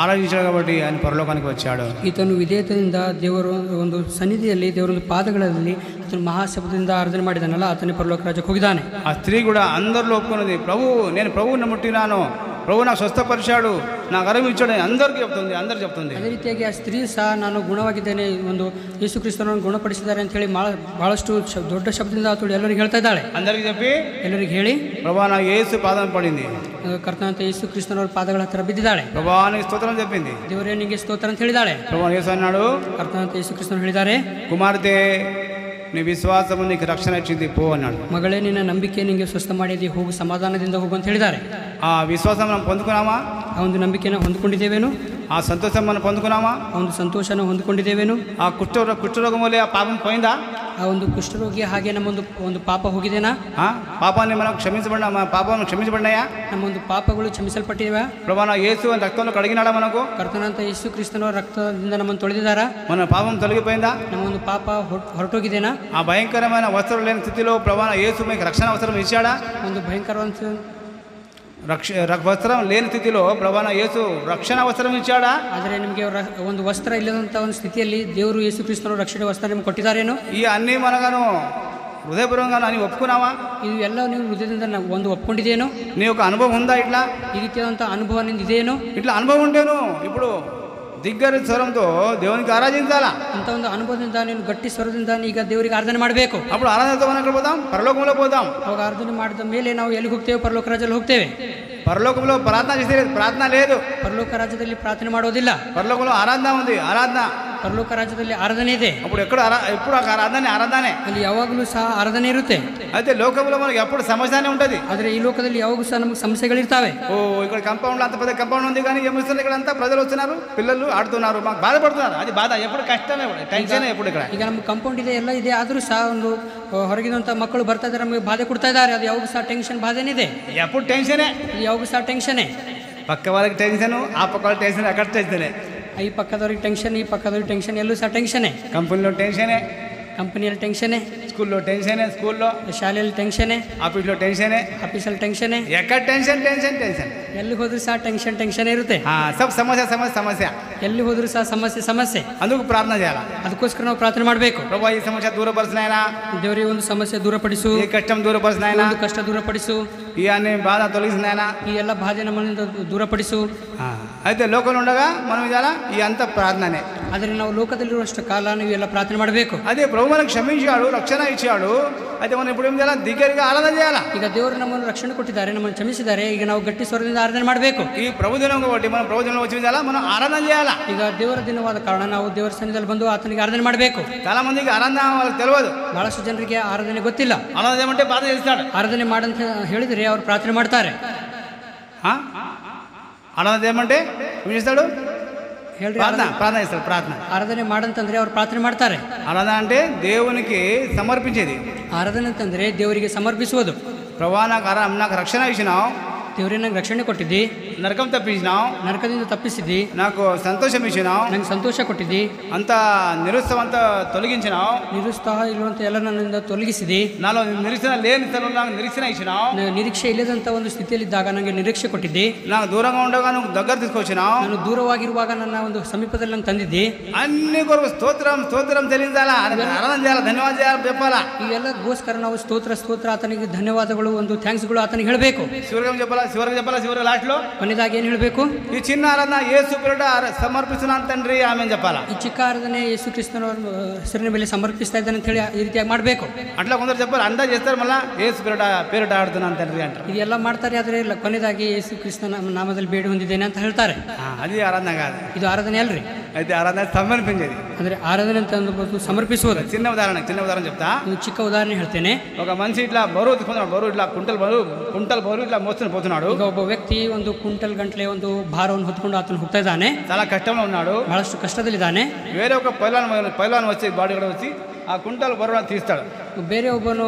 ಆರಾಧಿಸಿದ కాబట్టి ఆయన ಪರಲೋಕಾనికి వచ్చాడు. ಈತನು ವಿಧೇಯತೆಯಿಂದ ದೇವರು ಒಂದು ಸನ್ನಿಧಿಯಲ್ಲಿ, ದೇವರೊಂದು ಪಾದಗಳಲ್ಲಿ ಆತನು ಮಹಾಶಬ್ದದಿಂದ ಆರಾಧನೆ ಮಾಡಿದಾನಲ್ಲ, ಆತನೇ ಪರಲೋಕ ರಾಜ್ಯಕ್ಕೆ ಹೋಗಿದ್ದಾನೆ. ఆ స్త్రీ కూడా అందరిలో ఒప్పుకున్నది, ప్రభు నేను ప్రభువుని ముట్టినాను, ప్రభు నాకు స్వస్థపరిచాడు, నాకు ఆరోగ్యం ఇచ్చాడు, అందరికీ చెప్తుంది. ಅದೇ ರೀತಿಯಾಗಿ ಆ ಸ್ತ್ರೀ ಸಹ ನಾನು ಗುಣವಾಗಿದ್ದೇನೆ, ಒಂದು ಯೇಸು ಕ್ರಿಸ್ತನನ್ನು ಗುಣಪಡಿಸಿದ್ದಾರೆ ಅಂತ ಹೇಳಿ ಬಹಳಷ್ಟು ದೊಡ್ಡ ಶಬ್ದದಿಂದ ಆತಳು ಎಲ್ಲರಿಗೂ ಹೇಳ್ತಾ ಇದ್ದಾಳೆ. అందరికీ చెప్పి, ಎಲ್ಲರಿಗೂ ಹೇಳಿ, ప్రభు నాకు యేసు పాదం పడింది, ಕರ್ತನಾದಂಥ ಯೇಸು ಕ್ರಿಸ್ತನವರ ಪಾದಗಳ ಹತ್ತಿರ ಬಿದ್ದಿದ್ದಾಳೆ, ప్రభు నీకు స్తోత్రం చెప్పింది, ದೇವರೇ ನಿಮಗೆ ಸ್ತೋತ್ರ ಅಂತ ಹೇಳಿದಾಳೆ. ప్రభు యేసు అన్నాడు, ಕರ್ತನಾದಂಥ ಯೇಸು ಕ್ರಿಸ್ತನು ಹೇಳಿದ್ದಾರೆ, కుమార్తె నీ విశ్వాసము నీకు రక్షణ ఇచ్చింది, పో అన్నాడు. ಮಗಳೇ, ನಿನ್ನ ನಂಬಿಕೆ ನಿಮಗೆ ಸ್ವಸ್ಥ ಮಾಡಿದೆ, ಹೋಗು, ಸಮಾಧಾನದಿಂದ ಹೋಗು ಅಂತ ಹೇಳಿದ್ದಾರೆ. ఆ విశ్వాసం మనం పొందుకున్నామా? ಆ ಒಂದು ನಂಬಿಕೆನ ಹೊಂದಿಕೊಂಡಿದ್ದೇವೇನು? ఆ సంతోషం మనం పొందుకున్నామా? ಆ ಒಂದು ಸಂತೋಷನ ಹೊಂದಿಕೊಂಡಿದ್ದೇವೇನು? ఆ కుష్ఠరోగం వల్ల ఆ పాపం పోయిందా? ಆ ಒಂದು ಕುಷ್ಠರೋಗಿ ಹಾಗೆ ನಮ್ಮೊಂದು ಪಾಪ ಹೋಗಿದೆನಾ? పాపాన్ని మనం పాపాలను క్షమించబడినాయా? ನಮ್ಮೊಂದು ಪಾಪಗಳು ಕ್ಷಮಿಸಲ್ಪಟ್ಟಿವೆ. ప్రభు నా యేసు రక్తంలో కడిగినాడా మనకు? ಕರ್ತನಾದಂಥ ಯೇಸು ಕ್ರಿಸ್ತನವರ ರಕ್ತದಿಂದ ನಮ್ಮನ್ನು ತೊಳೆದಿದ್ದಾರಾ? మన పాపం తొలగిపోయిందా? ನಮ್ಮೊಂದು ಪಾಪ ಹೊರಟೋಗಿದೆನಾ? ఆ భయంకరమైన వస్త్రం లేని స్థితిలో ప్రభు యేసు మీకు రక్షణ వస్త్రం ఇచ్చాడా? ಒಂದು ಭಯಂಕರವಾದ వస్త్రం లేని స్థితిలో ప్రభు యేసు రక్షణ వస్త్రం ఇచ్చాడా? ಆದರೆ ನಿಮಗೆ ಒಂದು ವಸ್ತ್ರ ಇಲ್ಲದಂಥ ಒಂದು ಸ್ಥಿತಿಯಲ್ಲಿ ದೇವರು ಯೇಸು ಕ್ರಿಸ್ತನವರು ರಕ್ಷಣೆ ವಸ್ತ್ರ ನಿಮ್ಗೆ ಕೊಟ್ಟಿದ್ದಾರೇನು? ಈ అన్నీ మనగాను హృదయపూర్వకంగా అని ఒప్పుకున్నావా? ಇದು ಎಲ್ಲ ನೀವು ಹೃದಯದಿಂದ ಒಂದು ಒಪ್ಕೊಂಡಿದೇನು? నీ యొక్క అనుభవం ఉందా? ఇట్లా ಈ ರೀತಿಯಾದಂಥ ಅನುಭವ ನಿಂದ ಇದೇನು? ఇట్లా అనుభవం ఉంటేను ఇప్పుడు ದಿಗ್ಗರ ಸ್ವರಂతో దేవునికి ఆరాధించాలా. ಅಂತ ಒಂದು ಅನುಭವದಿಂದ ನೀನು ಗಟ್ಟಿ ಸ್ವರದಿಂದ ಈಗ ದೇವರಿಗೆ ಆರಾಧನೆ ಮಾಡಬೇಕು. అప్పుడు ఆరాధనతో మనం ఎక్కడ పోతాం? పరలోకంలో పోతాం. ಅವಾಗ ಆರಾಧನೆ ಮಾಡಿದ ಮೇಲೆ ನಾವು ಎಲ್ಲಿಗೆ ಹೋಗ್ತೇವೆ? ಪರಲೋಕ ರಾಜ್ಯದಲ್ಲಿ ಹೋಗ್ತೇವೆ. పరలోకంలో ప్రార్థన చేసే ప్రార్థన లేదు. ಪರಲೋಕ ರಾಜ್ಯದಲ್ಲಿ ಪ್ರಾರ್ಥನೆ ಮಾಡೋದಿಲ್ಲ. పరలోకంలో ఆరాధన ఉంది. ಪರಲೋಕ ರಾಜ್ಯದಲ್ಲಿ ಆರಾಧನೆ ಇದೆ. అప్పుడు ఎప్పుడు ఆరాధనే ಅಲ್ಲಿ ಯಾವಾಗಲೂ ಸಹ ಆರಾಧನೆ ಇರುತ್ತೆ. అయితే లోకంలో మనకి ఎప్పుడు సమస్యనే ఉంటుంది. ಆದರೆ ಈ ಲೋಕದಲ್ಲಿ ಯಾವಾಗೂ ಸಹ ನಮಗೆ ಸಮಸ್ಯೆಗಳಿರ್ತಾವೆ. ఇక్కడ కంపౌండ్లో అంత పెద్ద కంపౌండ్ ఉంది, కానీ ఏమిస్తున్నారు ఇక్కడ అంతా ప్రజలు వస్తున్నారు, పిల్లలు ఆడుతున్నారు, మాకు బాధపడుతున్నారు. అది బాధ, ఎప్పుడు కష్టమే, టెన్షన్ ఎప్పుడు. ఇక్కడ ಈಗ ನಮ್ಮ ಕಂಪೌಂಡ್ ಇದೆ, ಎಲ್ಲ ಇದೆ, ಆದರೂ ಸಹ ಒಂದು ಹೊರಗಿದಂಥ ಮಕ್ಕಳು ಬರ್ತಾ ಇದ್ದಾರೆ, ನಮಗೆ ಬಾಧೆ ಕೊಡ್ತಾ ಇದ್ದಾರೆ. ಅದು ಯಾವಾಗ ಸಹ ಟೆನ್ಷನ್ ಬಾಧೆನಿದೆ. ఎప్పుడు టెన్షనే, ಯಾವಾಗ ಸಹ ಟೆನ್ಷನೇ. పక్క వాళ్ళకి టెన్షన్, ఆ పక్క వాళ్ళకి టెన్షన్, అక్కడ టెన్షనే. ಈ ಪಕ್ಕದವ್ರಿಗೆ ಟೆನ್ಷನ್, ಈ ಪಕ್ಕದವ್ರಿಗೆ ಟೆನ್ಷನ್, ಎಲ್ಲೂ ಸಹ ಟೆನ್ಷನೇ. కంపెనీలో టెన్షనే, ಕಂಪನಿಯಲ್ಲಿ ಟೆನ್ಷನೇ, స్కూల్లో టెన్షనే, స్కూల్లో ಶಾಲೆಯಲ್ಲಿ ಟೆನ್ಷನೇ, ఆఫీస్లో టెన్షనే, ಆಫೀಸಲ್ಲಿ ಟೆನ್ಷನೇ, ఎక్కడ టెన్షన్. ಎಲ್ಲಿ ಹೋದ್ರೂ ಸಹ ಟೆನ್ಷನ್ ಇರುತ್ತೆ. సబ్ సమస్య ಎಲ್ಲಿ ಹೋದ್ರೂ ಸಹ ಸಮಸ್ಯೆ. అందుకు ప్రార్థన చేయాలి. ಅದಕ್ಕೋಸ್ಕರ ನಾವು ಪ್ರಾರ್ಥನೆ ಮಾಡಬೇಕು. ప్రభు ఈ సమస్య దూరపరచునాయనా, ದೇವರಿಗೆ ಒಂದು ಸಮಸ್ಯೆ ದೂರಪಡಿಸು, ఈ కష్టం దూరపరచునాయనా, ಒಂದು ಕಷ್ಟ ದೂರಪಡಿಸು, ఈ అన్ని బాధ తొలగించునాయనా, ಈ ಎಲ್ಲ ಬಾಧೆ ನಮ್ಮಿಂದ ದೂರಪಡಿಸು. అయితే లోకంలో ఉండగా మనం ఇదాలా ఈ అంత ప్రార్థనే. ಆದರೆ ನಾವು ಲೋಕದಲ್ಲಿರುವಷ್ಟು ಕಾಲ ನೀವು ಎಲ್ಲ ಪ್ರಾರ್ಥನೆ ಮಾಡಬೇಕು. అదే ప్రభు మనకు క్షమించాడు, రక్షణ ఇచ్చాడు. అయితే మనం ఇప్పుడు ఏం చేయాలి? దగ్గరగా ఆరాధన చేయాలా. ಈಗ ದೇವರು ನಮ್ಮನ್ನು ರಕ್ಷಣೆ ಕೊಟ್ಟಿದ್ದಾರೆ, ನಮ್ಮನ್ನು ಕ್ಷಮಿಸಿದ್ದಾರೆ. ಈಗ ನಾವು ಗಟ್ಟಿ ಸ್ವರದಿಂದ ಆರಾಧನೆ ಮಾಡಬೇಕು. ఈ ప్రభు దినం కాబట్టి మనం ప్రభు దినంలో వచ్చి మనం ఆరాధన చేయాలా. ಈಗ ದೇವರ ದಿನವಾದ ಕಾರಣ ನಾವು ದೇವರ ಸನ್ನಿಧಿಯಲ್ಲಿ ಬಂದು ಆತನಿಗೆ ಆರಾಧನೆ ಮಾಡಬೇಕು. చాలా మందికి ఆరాధన వాళ్ళకి తెలియదు. ಬಹಳಷ್ಟು ಜನರಿಗೆ ಆರಾಧನೆ ಗೊತ್ತಿಲ್ಲ. ఆరాధన ఏమంటే ప్రార్థన చేస్తాడు. ಆರಾಧನೆ ಮಾಡಂತ ಹೇಳಿದರೆ ಅವರು ಪ್ರಾರ್ಥನೆ ಮಾಡ್ತಾರೆ. ఆరాధన ఏమంటే ఏం చేస్తాడు? ಹೇಳ್ರಿ, ప్రార్థన చేస్తాడు. ప్రార్థన ಆರಾಧನೆ ಮಾಡಂತಂದ್ರೆ ಅವ್ರು ಪ್ರಾರ್ಥನೆ ಮಾಡ್ತಾರೆ. ఆరాధన అంటే దేవునికి సమర్పించేది. ಆರಾಧನೆ ಅಂತಂದ್ರೆ ದೇವರಿಗೆ ಸಮರ್ಪಿಸುವುದು. ప్రభా నాకు రక్షణ ఇచ్చినావు, ದೇವರೇ ನಂಗೆ ರಕ್ಷಣೆ ಕೊಟ್ಟಿದ್ದಿ, నరకం తప్పించినావు, ನರಕದಿಂದ ತಪ್ಪಿಸಿದ್ದಿ, నాకు సంతోషం ఇచ్చినావు, ನಂಗೆ ಸಂತೋಷ ಕೊಟ್ಟಿದ್ದಿ, అంత నిరుత్సాహం అంతా తొలగించినావు, ನಿರುತ್ಸಾಹ ಇರುವಂಥ ಎಲ್ಲ ನನ್ನಿಂದ ತೊಲಗಿಸಿದಿ, నాలో నిరీక్షణ లేని స్థలంలో నాకు నిరీక్షణ ఇచ్చినావు, ನಿರೀಕ್ಷೆ ಇಲ್ಲದಂಥ ಒಂದು ಸ್ಥಿತಿಯಲ್ಲಿದ್ದಾಗ ನನಗೆ ನಿರೀಕ್ಷೆ ಕೊಟ್ಟಿದ್ದಿ, నాకు దూరంగా ఉండగా నువ్వు దగ్గర తీసుకొచ్చినావు, ನಾನು ದೂರವಾಗಿರುವಾಗ ನನ್ನ ಒಂದು ಸಮೀಪದಲ್ಲಿ ನಂಗೆ ತಂದಿದ್ದಿ. అన్ని కొరకు స్తోత్రం స్తోత్రం చెల్లించాలా, ఆరాధన చేయాలా, ధన్యవాదాలు చేయాలి చెప్పాలా. ಇವೆಲ್ಲಗೋಸ್ಕರ ನಾವು ಸ್ತೋತ್ರ ಸ್ತೋತ್ರ ಆತನಿಗೆ ಧನ್ಯವಾದಗಳು, ಒಂದು ಥ್ಯಾಂಕ್ಸ್ಗಳು ಆತನಿಗೆ ಹೇಳಬೇಕು. చివరిగా చెప్పాలా చివరి లాస్ట్లో ಕೊನೆಯದಾಗಿ ಏನು ಹೇಳಬೇಕು? ఈ చిన్న ఆరాధన యేసు పేరిట సమర్పిస్తున్నాను తండ్రి ఆమె చెప్పాలా. ಈ ಚಿಕ್ಕ ಆರಾಧನೆ ಯೇಸು ಕ್ರಿಸ್ತನವರ ಹೆಸರಿನ ಮೇಲೆ ಸಮರ್ಪಿಸ್ತಾ ಇದ್ದಾನೆ ಅಂತ ಹೇಳಿ ಈ ರೀತಿಯಾಗಿ ಮಾಡಬೇಕು. అట్లా కొందరు చెప్పారు, అందా చేస్తారు, మళ్ళీ యేసు పేరిట ఆడుతున్నాను తండ్రి అంటారు. ಇದೆಲ್ಲ ಮಾಡ್ತಾರೆ, ಆದರೆ ಕೊನೆಯದಾಗಿ ಯೇಸು ಕ್ರಿಸ್ತನ ನಾಮದಲ್ಲಿ ಬೇಡಿ ಹೊಂದಿದ್ದೇನೆ ಅಂತ ಹೇಳ್ತಾರೆ. అది ఆరాధన కాదు, ಇದು ಆರಾಧನೆ ಅಲ್ರಿ. అయితే ఆరాధన సమర్పించేది. ಅಂದರೆ ಆರಾಧನೆ ಅಂತ ಅಂದ್ಬೋದು ಸಮರ್ಪಿಸುವುದು. చిన్న ఉదాహరణ చెప్తా. ಒಂದು ಚಿಕ್ಕ ಉದಾಹರಣೆ ಹೇಳ್ತೇನೆ. ఒక మనిషి ఇట్లా బరువు తీసుకున్నాడు, బరువు ఇట్లా కుంటల్ బరువు ఇట్లా మోసుకొని పోతున్నాడు. ಈಗ ಒಬ್ಬ ವ್ಯಕ್ತಿ ಒಂದು ಕ್ವಿಂಟಲ್ ಗಂಟ್ಲೆ ಒಂದು ಭಾರವನ್ನು ಹೊತ್ಕೊಂಡು ಆತನು ಹೋಗ್ತಾ ಇದ್ದಾನೆ, చాలా కష్టంలో ఉన్నాడు, ಬಹಳಷ್ಟು ಕಷ್ಟದಲ್ಲಿದ್ದಾನೆ. వేరే ఒక పైలాన్ వచ్చి బాడీ కూడా వచ్చి ఆ కుంటల్ బరువును తీస్తాడు. ಬೇರೆ ಒಬ್ಬನು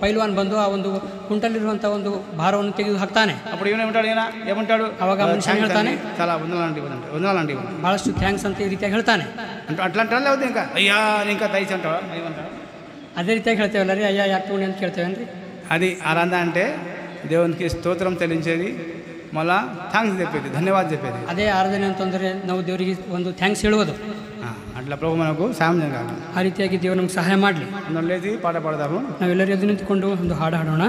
ಪೈಲ್ವಾನ್ ಬಂದು ಆ ಒಂದು ಕುಂಟಲಿರುವಂಥ ಒಂದು ಭಾರವನ್ನು ತೆಗೆದು ಹಾಕ್ತಾನೆ. అప్పుడు ఏమంటాడు ಅವಾಗ ಮನುಷ್ಯ ಹೇಳ್ತಾನೆ, చాలా వందనాలండి ಬಹಳಷ್ಟು ಥ್ಯಾಂಕ್ಸ್ ಅಂತ ಈ ರೀತಿಯಾಗಿ ಹೇಳ್ತಾನೆ. అట్లా అంటాడు, ఇంకా అయ్యా ఇంకా దయచి అంటాడు. ಅದೇ ರೀತಿಯಾಗಿ ಹೇಳ್ತೇವಲ್ಲ ರೀ, ಅಯ್ಯ ಯಾಕೆ ತಗೊಂಡು ಅಂತ ಕೇಳ್ತೇವೇನ್ರಿ. అది ఆరాధన అంటే దేవునికి స్తోత్రం చెల్లించేది, మళ్ళా థ్యాంక్స్ చెప్పేది, ధన్యవాదాలు చెప్పేది. ಅದೇ ಆರಾಧನೆ ಅಂತಂದರೆ ನಾವು ದೇವರಿಗೆ ಒಂದು ಥ್ಯಾಂಕ್ಸ್ ಹೇಳುವುದು. అట్లా ప్రభు మనకు సాయం చేయాలి. ಆ ರೀತಿಯಾಗಿ ದೇವರು ನಮ್ಗೆ ಸಹಾಯ ಮಾಡಲಿ. లేచి పాట పాడదాము. ನಾವೆಲ್ಲರೂ ಎದ್ದು ನಿಂತ್ಕೊಂಡು ಒಂದು ಹಾಡು ಹಾಡೋಣ.